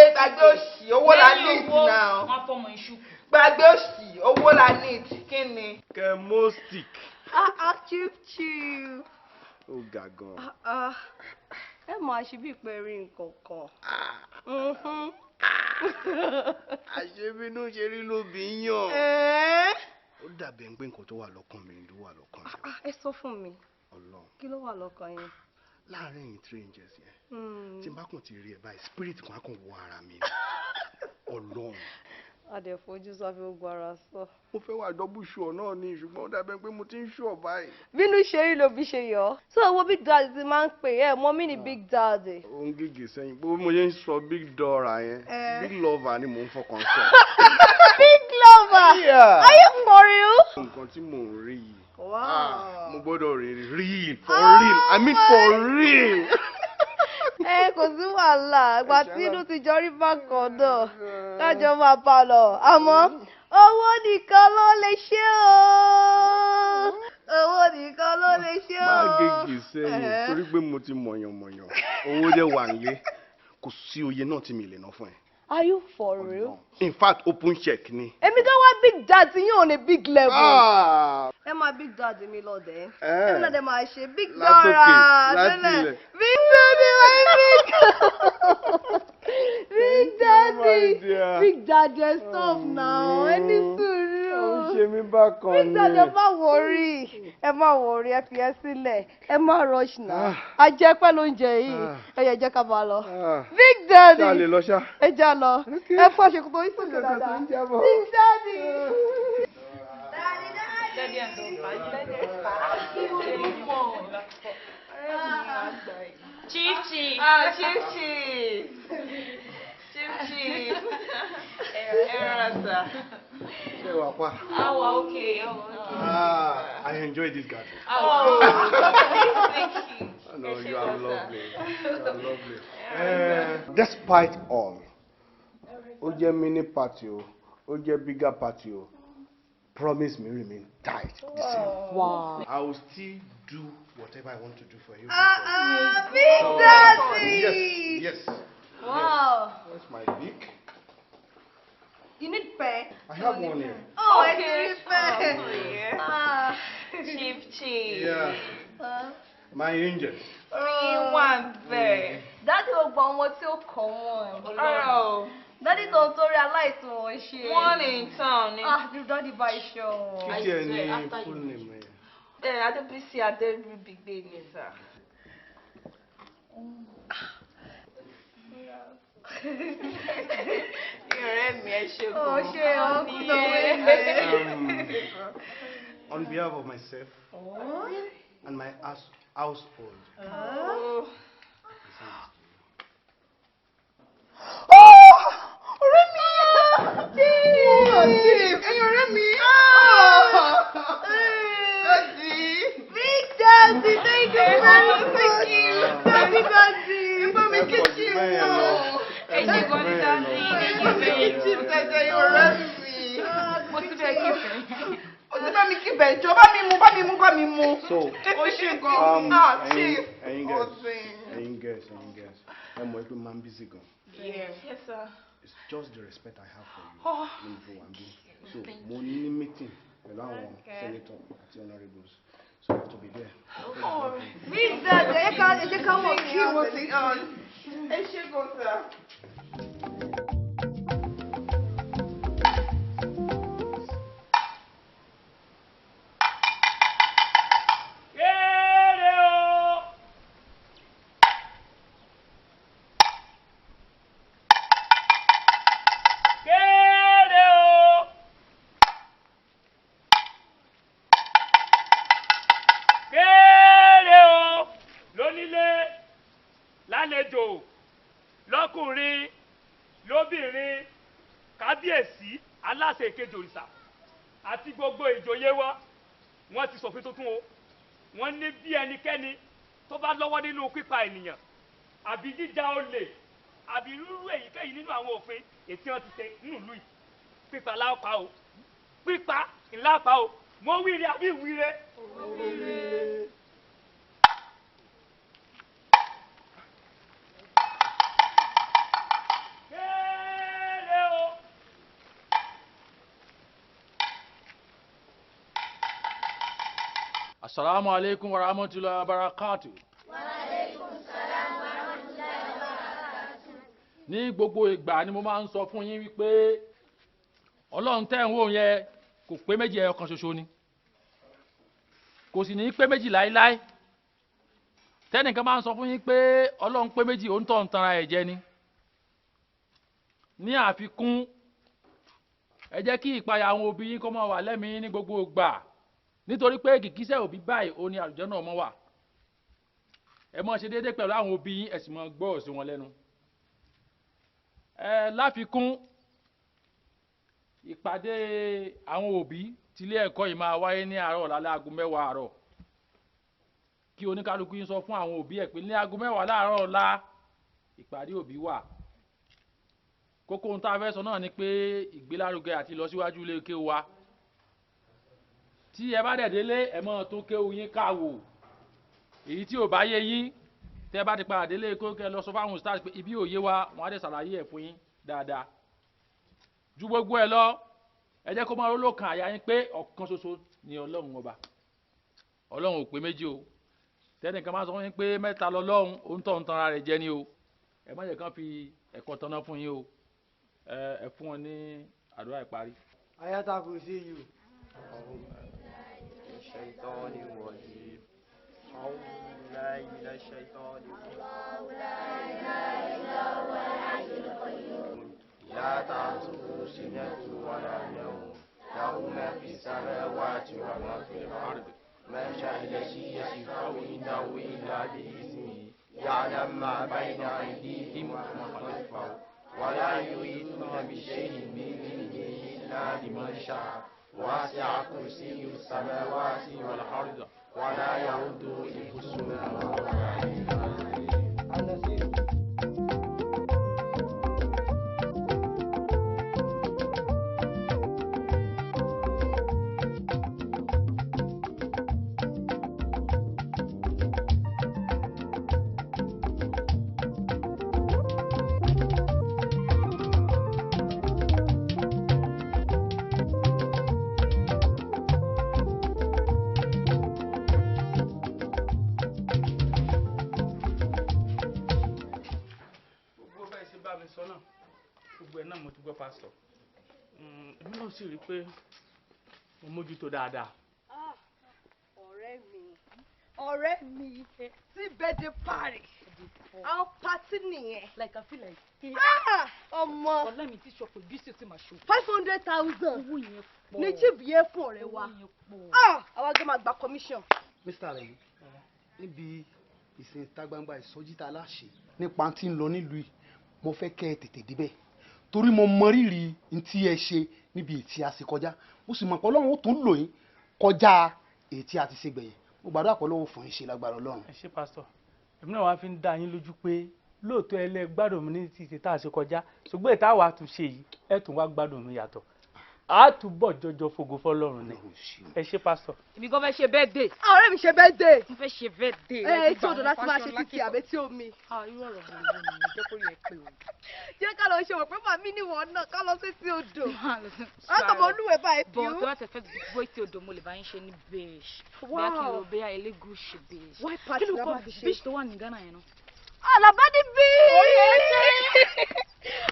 Speaker 20: òṣì, owó la need now.
Speaker 10: Wọ́n fọmọ iṣu.
Speaker 20: Gbàgbé òṣì, owó la need. Kí ni?
Speaker 7: Chemostic.
Speaker 3: Chief.
Speaker 7: Ó ga gan.
Speaker 3: Ẹ máa ṣe bí ìpẹ́rí nǹkan kan.
Speaker 7: Àṣebínú ṣe rí lóbi yàn.
Speaker 16: Ó dàbí ẹni pé nǹkan tó wà lọ́kàn mi ló wà lọ́kàn mi.
Speaker 3: Ẹ sọ fún mi.
Speaker 16: Ọlọ́run.
Speaker 3: Kí ló wà lọ́kàn yẹn?
Speaker 16: Láàárín ẹ̀yin strangers yẹn. Tí n bá kàn ti rí ẹ báyìí spirit kan á kàn wọ ara mi. Ọlọ́run.
Speaker 3: Adẹ̀fojú sọ fi gbogbo ara sọ.
Speaker 7: Mo fẹ́ wà double sure náà ni ṣùgbọ́n ó dàbí pé mo ti ń sure báyìí.
Speaker 3: Bínú ṣe rí ló bí ṣe yọ. So owó Big Daddy ti máa ń pè ẹ́ mọ́ mí ní Big Daddy.
Speaker 7: Ó ń gègé sẹ́yìn bó mo ṣe ń sọ Big Dora yẹn. Big Lover ni mò ń fọkàn sọ.
Speaker 3: Big Lover?
Speaker 7: Yeah.
Speaker 3: Are you for real?
Speaker 7: Nǹkan tí mò ń rí yìí.
Speaker 3: Wow.
Speaker 7: Mo gbọ́dọ̀ rí real for real. I mean for real.
Speaker 3: Kò sí wàhálà àgbà tí inú ti jọ rí bákan náà kájọ máa bá lọ àmọ́ owó nìkan ló lè ṣe o. Owó nìkan ló lè ṣe o.
Speaker 7: Má gègé sẹ́yìn torí pé mo ti mọ̀yànmọ̀yàn owó dẹ̀ wà nílé kò sí oye náà tí mi lè ná fún ẹ.
Speaker 3: Are you for real?
Speaker 7: In fact, open check ni.
Speaker 3: Èmi tó wá Big Daddy yín on a big level. Ẹ máa Big Daddy mi lọ dẹ̀. Ẹ náà dẹ̀ máa ṣe Big Dora.
Speaker 7: Láti ilẹ̀.
Speaker 3: Big Daddy, my big. Big Daddy. Big Daddy stop now ẹni sùúrù.
Speaker 4: Ó ń ṣe mí bákan ni.
Speaker 3: Big Daddy ẹ má worry ẹ fi ẹ sílẹ̀ ẹ má rush now. A jẹ pẹ́ lóúnjẹ yìí ẹ yẹ jẹ́ ká máa lọ. Big Daddy
Speaker 4: ṣá lè lọ ṣá.
Speaker 3: ẹ já lọ ẹ fọ́ ṣe kókó ìsìnkú dáadáa. Big Daddy.
Speaker 20: Daddy and Chief. Chief.
Speaker 4: Ṣé wà pa?
Speaker 20: Okay.
Speaker 4: I enjoy this garden.
Speaker 20: Thank you.
Speaker 4: No, you are lovely. Despite all, ó jẹ́ mini party o, ó jẹ́ bigger party o. Promise me remain tight the same.
Speaker 3: Wow.
Speaker 4: I will still do whatever I want to do for you.
Speaker 3: Big Daddy.
Speaker 4: Yes.
Speaker 3: Wow.
Speaker 4: Where's my beak?
Speaker 3: You need pen?
Speaker 4: I have one here.
Speaker 3: Oh,
Speaker 20: Okay. Chief.
Speaker 4: Yeah. My angel.
Speaker 20: One there.
Speaker 3: Daddy ò gbọ́ ọmọ tí ó kọ́ wọn.
Speaker 20: Oh.
Speaker 3: Daddy tó ń torí aláìsàn wọn ṣe.
Speaker 20: One in town.
Speaker 3: Daddy bá iṣẹ́ wọn.
Speaker 4: Kí tiẹ̀ ní full name ẹ̀?
Speaker 20: Adébísí Adébígbé ni sir. Ọ̀rẹ́ mi ẹ ṣe gan.
Speaker 3: Ṣé ọkùnrin
Speaker 4: On behalf of myself and my household.
Speaker 3: Ọ̀rẹ́ mi! Ẹ̀yin ọ̀rẹ́ mi! Big Daddy, thank you very much. Big Daddy. Ibà mi kìí náà.
Speaker 20: Ẹ ṣe gan ni Daddy. Chief Daddy ọ̀rẹ́ mi. Mo ti bẹ̀ kí fẹ́. O ti bá mi kí bẹ̀ jọ, bá mi mú.
Speaker 4: So,
Speaker 20: Ó ṣe gan. Chief.
Speaker 4: ẹ̀yin girls. Ẹ mọ̀ pé máa ń busy gan.
Speaker 20: Yes, sir.
Speaker 4: It's just the respect I have for you. So, mo ní meeting pẹ̀lú àwọn senator àti honourables. So, I have to be there.
Speaker 3: Big Daddy, ẹ jẹ́ ká wọ̀ kí mo ti.
Speaker 20: Ẹ ṣe gan sir.
Speaker 5: lálejò lọ́kùnrin lóbìnrin kábíyèsí aláṣẹ ìkejì òrìṣà àti gbogbo ìjòyè wa wọ́n ti ṣòfin tuntun o wọ́n ní bí ẹnikẹ́ni tó bá lọ́wọ́ nínú pípa ènìyàn àbí jíjà olè àbí rúrú èyíkéyìí nínú àwọn òfin ètí wọ́n ti ṣe nínú ìlú yìí pípa lápá o pípa ńlápá o mo wíire àbí ìwíire.
Speaker 9: Assalamu alaikum wa rahmatullahi wa barakatuh.
Speaker 1: Wa alaikum salam wa rahmatullahi wa barakatuh.
Speaker 9: Ní gbogbo ìgbà ni mo máa ń sọ fún yín wípé Ọlọ́run tẹ́ ń wò yẹn kò pé méjì ẹyọ kan ṣoṣo ni. Kò sì ní pé méjì láíláí. Tẹ́nìkan máa ń sọ fún yín pé Ọlọ́run pé méjì ó ń tọ̀ ń tanra ẹ̀ jẹ ni. Ní àfikún ẹ jẹ́ kí ìpayà àwọn òbí yín kó máa wà lẹ́mìí ní gbogbo ìgbà. Nítorí pé kìkísẹ́ òbí báyìí ó ní àlùjànnà ọmọ wà ẹ mọ́ ṣe déédéé pẹ̀lú àwọn òbí ẹ sì mọ́ gbọ́ sí wọn lẹ́nu. Láfikún ìpàdé àwọn òbí tílé ẹ̀kọ́ yìí máa wáyé ní àárọ̀ lálẹ́ aago 10 àárọ̀ kí oníkálukú yín sọ fún àwọn òbí ẹ̀ pé ní aago 10 láàárọ̀ ọ̀la ìpàdé òbí wà. Kókó ohun tá a fẹ́ sọ náà ni pé ìgbélárugẹ àti ìlọsíwájú ilé kéwú wa tí ẹ bá dẹ̀ délé ẹ mọ́ tó kéwú yín káwò èyí tí ò bá yé yín tẹ́ bá ti padà délé kó kẹ́ lọ sọ fáwọn stars pé ibi òye wa wọ́n á dẹ̀ ṣàlàyé ẹ̀ fún yín dáadáa ju gbogbo ẹ lọ ẹ jẹ́ kó máa rólókàn àyà yín pé ọ̀kan ṣoṣo ni Ọlọ́run ọba Ọlọ́run ò pé méjì o tẹ́nìkan máa sọ fún yín pé mẹ́ta lọ́lọ́run ó ń tọ̀ ń tanra rẹ̀ jẹ ni o ẹ má jẹ́ kán fi ẹ̀kọ́ tanná fún yín o
Speaker 11: ẹ fún wọn ní àdúrà ìparí.
Speaker 12: Ayatul Kursi.
Speaker 21: الشيطان الرجيم أعوذ بالله من الشيطان الرجيم لا تأخذه سنة ولا نوم له ما في السماوات وما في الأرض من شهد يشفع عنده إلا بإذنه يعلم ما بين أيديهم وما خلفهم ولا يحيطون بشيء من علمه إلا بما شاء واسع كرسي السماوات والأرض ولا يؤوده حفظهما وهو العلي العظيم.
Speaker 2: pásítọ̀ èmi náà sì rí i pé mo mójútó dáadáa.
Speaker 3: ọ̀rẹ́ mi sí birthday party àwọn party nìyẹn.
Speaker 10: like I feel like.
Speaker 3: ọmọ
Speaker 10: ọ̀la mi ti sọ pé bí sì ti máa ṣòfò.
Speaker 3: 500,000
Speaker 10: owó yẹn pọ̀.
Speaker 3: ní chief yẹn fún ọ̀rẹ́ wa àwa gbé máa gba commission.
Speaker 16: Mr. Remi níbi ìsìn ìta gbangba ìsọjí tá a láṣẹ nípa tí ń lọ nílùú yìí mo fẹ́ kẹ́ ẹ tètè débẹ̀ torí mo mọ rírì ntí ẹ ṣe níbi ètí a ṣe kọjá mo sì mọ̀ pé Ọlọ́run ó tún lò yín kọjá ètí a ti ṣe gbẹ̀yìn mo gbàdúrà pé Ọlọ́run fún yín ṣe lágbára Ọlọ́run.
Speaker 5: ẹ ṣé pásítọ̀ èmi náà wá fi ń dá yín lójú pé lóòótọ́ ẹ lẹ gbádùn mi ní títí tá a ṣe kọjá ṣùgbọ́n ìta wàá tún ṣe yìí ẹ tún wá gbádùn mi yàtọ̀ a túbọ̀ jọjọ fògo fọlọ́run ni ẹ ṣé pásítọ̀.
Speaker 10: èmi gan fẹ́ ṣe birthday.
Speaker 3: ọ̀rẹ́ mi ṣe birthday.
Speaker 10: mo fẹ́ ṣe birthday.
Speaker 3: tí odò láti máa ṣe títí àbẹ́ tí omi.
Speaker 10: irú ọ̀rọ̀ mi ló ní jẹ́ kó rí ẹ pé o.
Speaker 3: jẹ́ ká lọ ṣe wọ̀ pé màmí níwọ̀n náà ká lọ sí tí odò. ọkọ̀ mọ̀ olúwẹ̀ báyìí fi
Speaker 10: bọ̀ tó bá tẹ̀ fẹ́ bó tí odò mo lè bá yín ṣe ní beige. bóyá kí n lo bóyá Elégùṣì beige. kí ló kọ́ beach tó wà ní Ghana yẹn náà.
Speaker 3: Alabadi beach.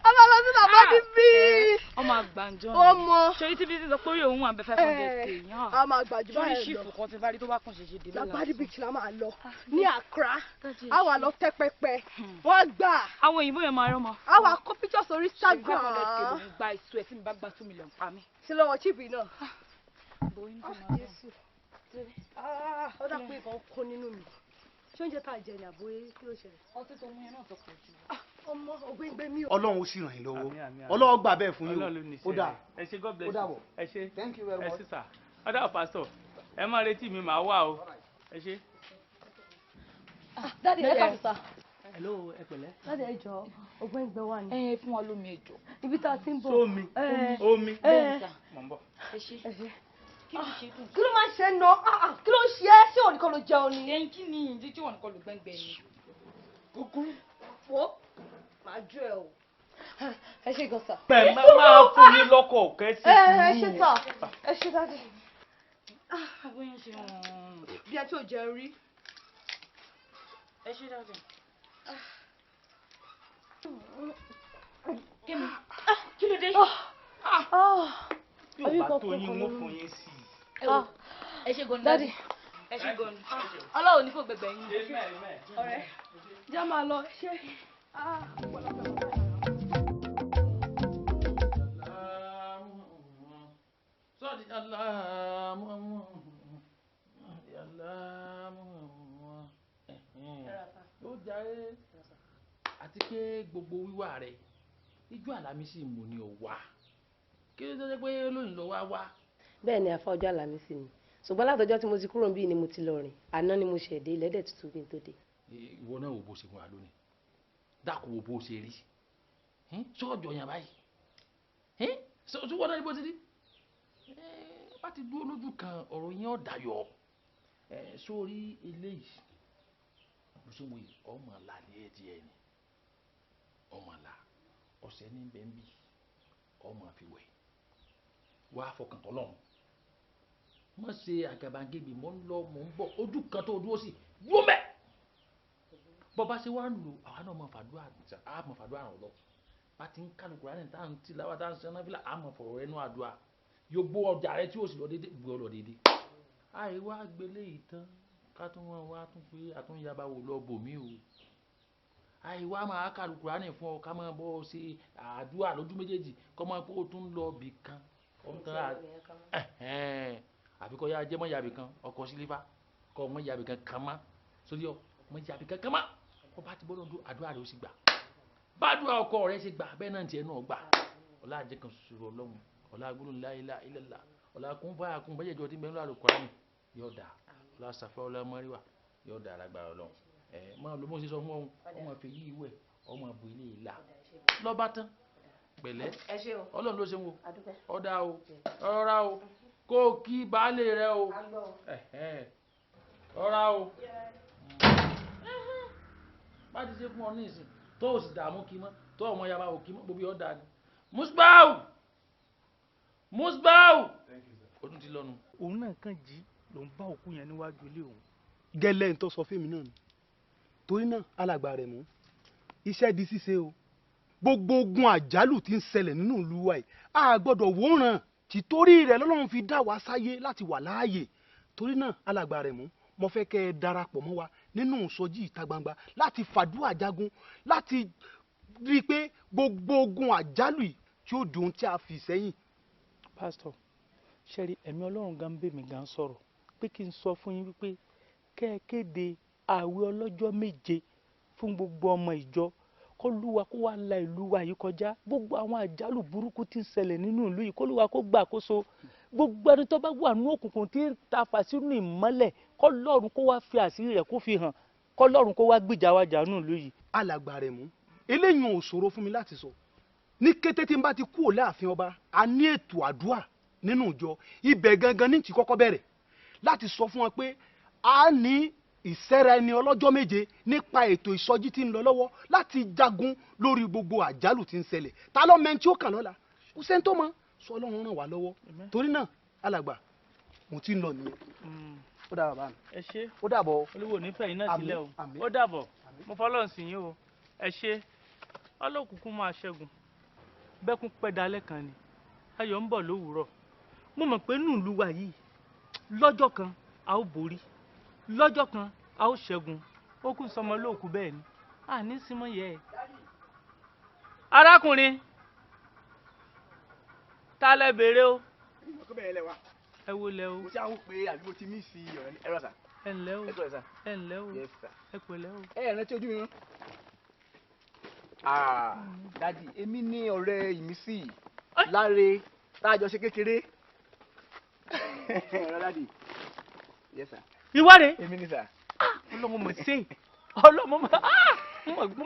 Speaker 3: ọmọ lọ sí Alabadi beach.
Speaker 10: ọmọ àgbàǹjọ ni
Speaker 3: ọmọ
Speaker 10: ṣe tí bí sọ pé òun wà bẹ 500k yàn.
Speaker 3: a máa gbàjú báyìí lọ
Speaker 10: sórí ṣìfù kan ti bá rí tó bá kàn ṣẹṣẹ dé lọ́la.
Speaker 3: Alabadi beach la máa lọ ní Accra a wà lọ tẹ́ pẹpẹ wọ́n gbà.
Speaker 10: àwọn òyìnbó yẹn máa rọ́mọ.
Speaker 3: a wà kó pictures orí Instagram.
Speaker 10: 500k ló ń gba ìṣú ẹ tí mi bá gba 2 million pa mí.
Speaker 3: sí lọ́wọ́ chibi náà. ó dà pé nǹkan kó nínú mi ṣé oúnjẹ tá a jẹ ní àbúrò kí ló ṣẹlẹ̀.
Speaker 10: ọtí tó mú yẹn náà tó pọ̀ jù.
Speaker 3: ọmọ ògbéǹgbé mi ò.
Speaker 16: Ọlọ́run ó sì ràn yín lọ́wọ́ Ọlọ́run gbà bẹ́ẹ̀ fún yín
Speaker 5: ó dà ẹ ṣé God bless you ẹ ṣé
Speaker 16: thank you very much
Speaker 5: ẹ ṣé sà ọ̀dà pásítọ̀ ẹ má retí mi màá wà o ẹ ṣé.
Speaker 3: dáàdi ẹ káàbọ̀ sá.
Speaker 5: hello ẹ pẹ̀lẹ́.
Speaker 3: dáàdi ẹ jọ ògbéǹgbé wà ní.
Speaker 10: ẹ fún wa lómi ẹjọ.
Speaker 3: ibi tá a ti ń bọ̀.
Speaker 5: sómi omi mọ̀ ń bọ̀.
Speaker 10: ẹ ṣé kí ló ṣe dùn.
Speaker 3: kí ló máa ń ṣe ná kí ló ń ṣe é ṣé òní kan ló jẹun ni.
Speaker 10: ẹyin kí ni ìdí tí wọn nìkan ló gbẹngbẹ ni.
Speaker 3: kúkúrú wo màá ju ẹ o. ẹ ṣe gan sa.
Speaker 5: bẹ́ẹ̀ máa fún yín lọ́kọ̀ kẹ́sì.
Speaker 3: ẹ ṣe sà ẹ ṣe dáadé.
Speaker 10: bóyá ṣe wọn.
Speaker 3: bí ẹ tí ò jẹ rí.
Speaker 10: ẹ ṣe dáadé. Kémi kí ló dé.
Speaker 5: yóò bá tó yín mú fún yín sí i.
Speaker 10: ẹ ṣe gan ni dáàdì ẹ ṣe gan ni Ọlọ́run ní kò gbẹgbẹ yín.
Speaker 3: ọ̀rẹ́ jẹ́ máa lọ ṣé.
Speaker 9: sọ́ọ̀dì aláàmú ó jáde àti pé gbogbo wíwà rẹ̀ ijó àlámísì mò ní ò wá kí ló dé pé lóyún lọ wá.
Speaker 22: bẹ́ẹ̀ ni àfa ọjọ́ àlámísì ni ṣùgbọ́n látọjọ́ tí mo ti kúrò níbí ni mo ti lọ rìn àná ni mo ṣẹ̀dé ilẹ̀dẹ̀ tuntun kí n tó dé.
Speaker 9: ìwọ náà wò bó ṣe wà lónìí dákò wò bó ṣe rí sọ́ọ̀jọ̀ yàn báyìí sọ́wọ́n náà ni bó ti rí bá ti dúró lójú kan ọ̀rọ̀ yẹn ọ̀ dayọ̀ sórí eléyìí bó ṣe wòye ọmọ àlà ní ẹ̀dí ẹ̀ ni ọmọ àlà ọ̀sẹ̀ ní bẹ́ẹ̀ bí ọmọ àfiwẹ̀ wàá fọkàn tọ́ lọ́hùn má ṣe àgàbàgebè mọ́ ń lọ mọ́ ń bọ̀ ojú kan tó dúró sí dúró mẹ́ bọ́ba ṣe wá ń lò àwa náà mọ̀ fàdúrà ràn lọ bá ti ń kánú Kùránì tá à ń tìláwà tá à ń ṣe náfìlà àmọ́ fọ̀rọ̀ ẹnu àdúrà yóò gbó ọjà rẹ tí ó sì lọ déédéé gbé ọ lọ déédéé. àìwá gbélé ìtàn ká tún wọn wá tún pé àtúnyaba wò lọ bòmí o àìwá máa kánú Kùránì fún ọ ká máa bọ́ ṣe àdúrà lójú méjèèjì kọ́ máa pé ó tún lọ bì kan àbíkọ́ yá jẹ́ mọ́ yàbí kan ọkọ̀ sílífà kọ́ mọ́ yàbí kan kàn má sórí ọ mọ́ yàbí kan kàn má ọba ti bọ́dọ̀ dún àdúrà rẹ̀ ó sì gbà bádùá ọkọ rẹ̀ ṣe gbà bẹ́ẹ̀ náà tiẹ̀ náà gbà ọlá àjẹ kan ṣoṣo Ọlọ́run ọlá gbólóhùn la ilaha illallah ọlá kún fáyà kún bẹ́jẹ̀jọ tí mẹ́rin àrùn Kùránì yóò dà ọlá sàfẹ́ ọlá mọ́ríwá yóò dà lágbára Ọlọ́run máa ló mọ́ sí sọ fún ọmọ fi yí ìwẹ̀ ọmọ àbò ilé ìlà lọ́ba tán pẹ̀lẹ́ Ọlọ́run ló ṣe ń wo ọ̀dà o ọ̀rá o kó o kí baálé rẹ o ọ̀rá o bá ti ṣe fún ọ ní ìsìn tó o sì dààmú kí mọ́ tó ọmọ yaba ò kí mọ́ gbogbo ọ̀dà ni Musbau o tún ti lọ́nu.
Speaker 17: òun náà kàn jí ló ń bá òkú yẹn níwájú ilé òun. gẹ́lẹ́ ń tó sọ fún mi náà ni torí náà alàgbà rẹ̀ mú iṣẹ́ di ṣíṣe o gbogbo ogun àjálù tí ń ṣẹlẹ̀ nínú ìlú wa yìí a gbọ́dọ̀ wòran títorí rẹ̀ lọ́lọ́run fi dá wa sáyé láti wà láàyè torí náà alàgbà rẹ̀ mú mo fẹ́ kẹ́ ẹ darapọ̀ mọ́ wa nínú ìsọjí ìta gbangba láti fàdúrà jagun láti rí i pé gbogbo ogun àjálù yìí tí ó dùn tí a fi sẹ́yìn.
Speaker 5: pásítọ̀ ṣẹ́rí ẹ̀mí ọlọ́run gan bèmí gan sọ̀rọ̀ pé kí n sọ fún yín wípé kẹ́ ẹ kéde ààwẹ̀ ọlọ́jọ́ méje fún gbogbo ọmọ ìjọ kólúwa kó wá la ìlú wa yìí kọjá gbogbo àwọn àjálù burúkú tí ń ṣẹlẹ̀ nínú ìlú yìí kólúwa kó gbàkóso gbogbo ẹni tó bá wà ní òkùnkùn tí ń ta fàṣínú ìmọ́lẹ̀ kọ́lọ́run kó wá fi àṣírí rẹ̀ kó fi hàn kọ́lọ́run kó wá gbìjà wa jà nínú ìlú yìí.
Speaker 16: alàgbà rẹ̀ mú eléyìí ò ṣòro fún mi láti sọ ní kété tí n bá ti kúrò láàfin ọba a ní ètò àdúrà nínú ìjọ ibẹ̀ gangan ní ti kọ́kọ́ bẹ̀rẹ̀ láti sọ fún wọn pé a ní ìṣẹ́ra ẹni ọlọ́jọ́ méje nípa ètò ìsọjí tí ń lọ lọ́wọ́ láti jagun lórí gbogbo àjálù tí ń ṣẹlẹ̀ ta ló mẹ́ni tí ó kàn lọ́la kò sẹ́ni tó mọ̀ sọ ọlọ́run ràn wá lọ́wọ́ torí náà alàgbà mo ti ń lọ nìyẹn. ó dàbọ̀ bá mi.
Speaker 5: ẹ ṣé
Speaker 16: ó dàbọ̀.
Speaker 5: olúwo nífẹ̀ẹ́ yín náà sílẹ̀ o ó dàbọ̀ mo fọlọ́run sí yín o ẹ ṣé ọlọ́kùnkùn máa ṣẹ́gun bẹ́kún pẹ́ dalẹ́ kan ni ayọ̀ ń bọ̀ lówùúrọ̀ mo mọ̀ pé nínú ìlú wa yìí lọ́jọ́ kan a ó borí lọ́jọ́ kan a ó ṣẹ́gun ó kù sọmọ lóòkú bẹ́ẹ̀ ni àní símọ́ yẹ ẹ. arákùnrin ta lẹ béèrè o.
Speaker 4: ọkọ bẹ̀rẹ̀ lẹ wa.
Speaker 5: ẹ wo lẹ o.
Speaker 4: mo ti àwọn pé àbí mo ti mí sí ọ̀rẹ́ ní ẹ̀rọ sà.
Speaker 5: ẹ ǹlẹ́ o
Speaker 4: ẹ
Speaker 5: ǹlẹ́ o ẹ pẹ̀lẹ́ o.
Speaker 4: ẹ rántí ojú mi mọ́. dadi èmi ní ọ̀rẹ́ ìmísí Láre táàjọ ṣe kékeré. ẹ̀rọ dadi. yes sir.
Speaker 5: ìwádìí.
Speaker 4: èmi ni sà.
Speaker 5: ọlọ́mọ mọ̀ sí ọlọ́mọ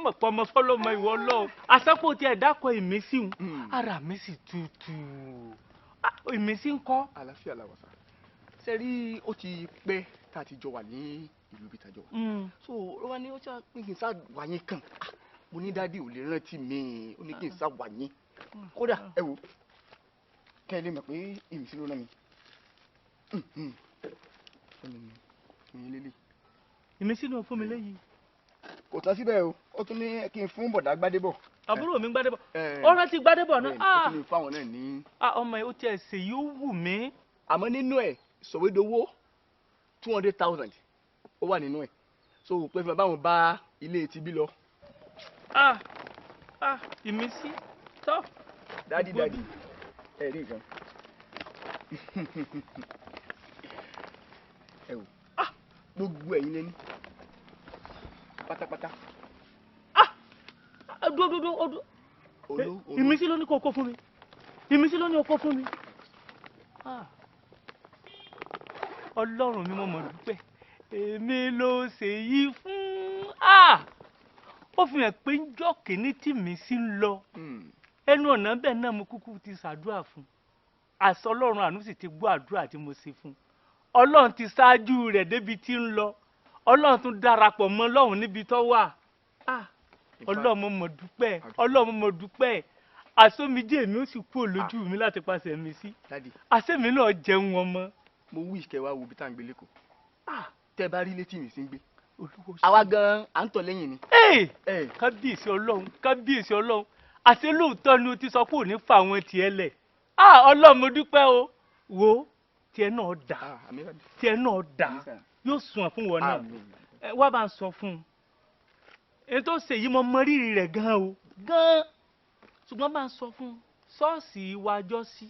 Speaker 5: mọ̀ pọ̀ ọmọ fọlọ́mọ ìwọ ọlọ́run àsẹ́pọ̀ tí ẹ̀ dákọ̀ ìmísí ń ara mi sì tutù ìmísí ń kọ́.
Speaker 4: àlàáfíà làwọn sà ṣe rí ó ti pẹ́ tá a ti jọ wà ní ìlú ibi tàjọ wà so ó wá ní ó ṣá pé kí n sá wà yín kàn mo ní dádì ò lè rántí mi ó ní kí n sá wà yín kódà ẹ wò kẹ́ ẹ lè mọ̀ pé ìmísí ló ná mi.
Speaker 5: ìmísí ló fún mi léyìí.
Speaker 4: kò tán síbẹ̀ o ó tún ní kí n fún bọ̀dá Gbádébọ̀.
Speaker 5: àbúrò mi Gbádébọ̀ ọ̀rọ̀ ti Gbádébọ̀ náà.
Speaker 4: ó tún ní fáwọn náà ní.
Speaker 5: ọmọ yìí ó tiẹ̀ ṣe yóò wù mí.
Speaker 4: àmọ́ nínú ẹ̀ sọ̀wédowó 200,000 ó wà nínú ẹ̀ so pé fún báwọn bá ilé ti bí lọ.
Speaker 5: ìmísí tọ́.
Speaker 4: dádì ẹ rí nǹkan. ẹ wò gbogbo ẹ̀yin lẹ́ni pátápátá.
Speaker 5: dúdú ìmísí ló ní kó kó fún mi ìmísí ló ní kó fún mi. ọlọ́run mi mo mọ̀ dúpẹ́ èmi ló ṣe yí fún. ó fi hàn pé njọ́ kìíní tí mi sí ń lọ ẹnu ọ̀nà bẹ́ẹ̀ náà mo kúkú ti ṣàdúrà fún àṣọ ọlọ́run àánú sì ti gbọ́ àdúrà tí mo ṣe fún ọlọ́run ti ṣáájú rẹ̀ débi tí ń lọ ọlọ́run tún darapọ̀ mọ́ ọlọ́run níbi tó wà. ọlọ́run mo mọ̀ dúpẹ́ ọlọ́run mo mọ̀ dúpẹ́ àsomijé mi ó sì kú olójú mi láti pàṣẹ mi sí àṣẹmi náà jẹun ọmọ.
Speaker 4: mo wí ìkẹwàá wo bí tá à ń gbé lẹ́kọ̀ọ́ tẹ́ bá rí létí mi sí ń gbé àwa gan à ń tọ̀ lẹ́yìn ni.
Speaker 5: kábíyèsí ọlọ́run kábíyèsí ọlọ́run àṣé lóòótọ́ ni o ti sọ pé ò ní fa àwọn tiẹ̀ lẹ̀ Ọlọ́run mo dúpẹ́ o wo tiẹ̀ náà dà yóò sùn fún wọn náà wá bá ń sọ fún un èyí tó ṣe yìí mo mọ rírì rẹ̀ gan o gan ṣùgbọ́n bá ń sọ fún un ṣọ́ọ̀ṣì iwájọ́ sí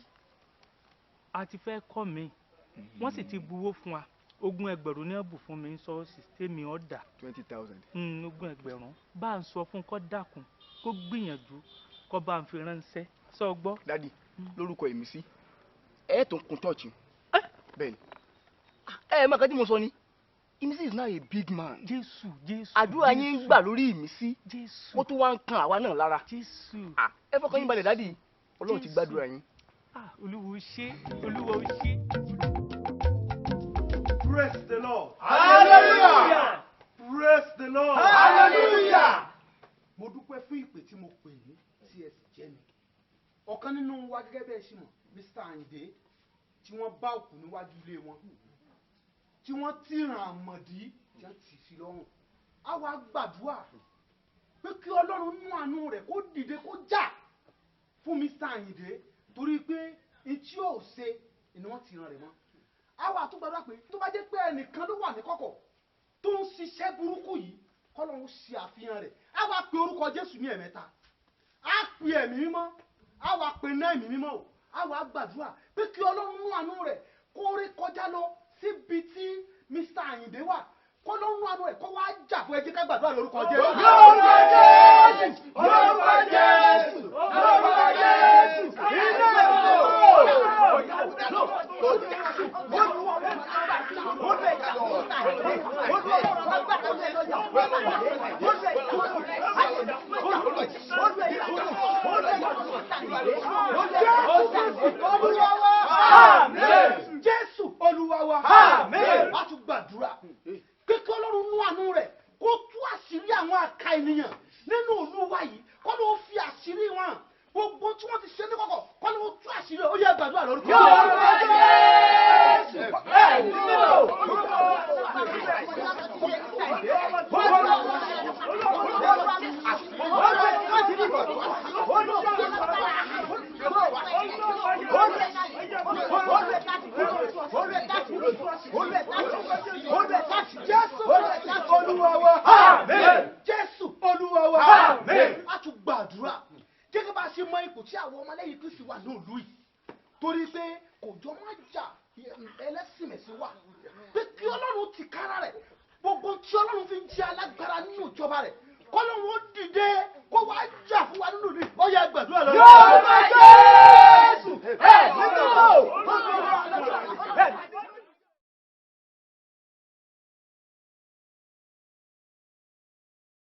Speaker 5: a ti fẹ́ kọ́ mi wọ́n sì ti buwó fún wa 20,000 ní ẹ̀bù fún mi ní ṣọ́ọ̀ṣì tèmi ọ̀dà
Speaker 6: 20,000.
Speaker 5: 20,000 bá ń sọ fún un kó dákun kó gbìyànjú kó bá ń fi ránṣẹ́ sọ gbọ́.
Speaker 6: dádì lórúkọ ìmísí ẹ tó kun church bẹ́ẹ̀ ni ẹ mọ̀ kan tí mo sọ ni ìmísí is now a big man.
Speaker 5: jésù
Speaker 6: àdúrà yín ń gbà lórí ìmísí ó tún wá ń kan àwa náà lára. ẹ fọkàn yín balẹ̀ dádì Ọlọ́run ti gbàdúrà yín.
Speaker 5: olúwo ṣe olúwo ṣe.
Speaker 16: Praise the Lord.
Speaker 11: Hallelujah.
Speaker 16: Praise the Lord.
Speaker 11: Hallelujah.
Speaker 16: Mo dúpẹ́ fún ìpè tí mo pè yín tí ẹ sì jẹ́ mi. Ọ̀kan nínú wa gẹ́gẹ́ bẹ́ẹ̀ ṣe mọ̀, Mr. Ayinde, tí wọ́n bá òkú níwájú ilé wọn, tí wọ́n tìràn àmọ̀dí tí wọ́n tì sí lọ́rùn. A wá gbàdúrà pé kí Ọlọ́run mú àánú rẹ̀ kó dìde kó jà fún Mr. Ayinde torí pé etí ò ṣe ni wọ́n tìràn rẹ̀ mọ́. A wá tún gbàdúrà pé tó bá jẹ́ pé ẹnìkan ló wà ní kọ̀kọ̀ tó ń ṣiṣẹ́ burúkú yìí kọ́lọ́run ṣe àfihàn rẹ̀ á wá pe orúkọ Jésù ní ẹ̀mẹ́ta á pe ẹ̀mí mímọ́ á wá pe náà ẹ̀mí mímọ́ o á wá gbàdúrà pé kí Ọlọ́run mú àánú rẹ̀ kó rí kọjá lọ síbi tí Mr. Ayinde wà kọ́lọ́run mú àánú rẹ̀ kó wá jà fún ẹ jẹ́ ká gbàdúrà lórúkọ Jésù.
Speaker 11: Lórúkọ Jésù! Lórúkọ Jésù! Lórúkọ Jésù!
Speaker 16: Jésù Olúwa wa.
Speaker 11: Àmín.
Speaker 16: A tún gbàdúrà pé kí Ọlọ́run mú àánú rẹ̀ kó tú àṣírí àwọn àka ènìyàn nínú Olúwa yìí kó ló fi àṣírí wọn gbogbo tí wọ́n ti ṣe ní kọ̀kọ̀ kó ló tú àṣírí ó yẹ gbàdúrà lórúkọ
Speaker 11: Jésù.
Speaker 16: Jésù Olúwa wa. A tún gbàdúrà gẹ́gẹ́ bá ṣe mọ ipò tí àwọn ọmọlẹ́yìn Kristi wà ní ìlú yìí torí pé kò jọ máa jà ẹlẹ́sìnmẹ̀sìn wà pé kí Ọlọ́run ti kára rẹ̀ gbogbo tí Ọlọ́run fi ń jẹ́ alágbára nínú ìjọba rẹ̀ kọ́lọ́run ó dìde kó wá jà fún wa nínú ìlú ó yẹ gbàdúrà lọ́wọ́.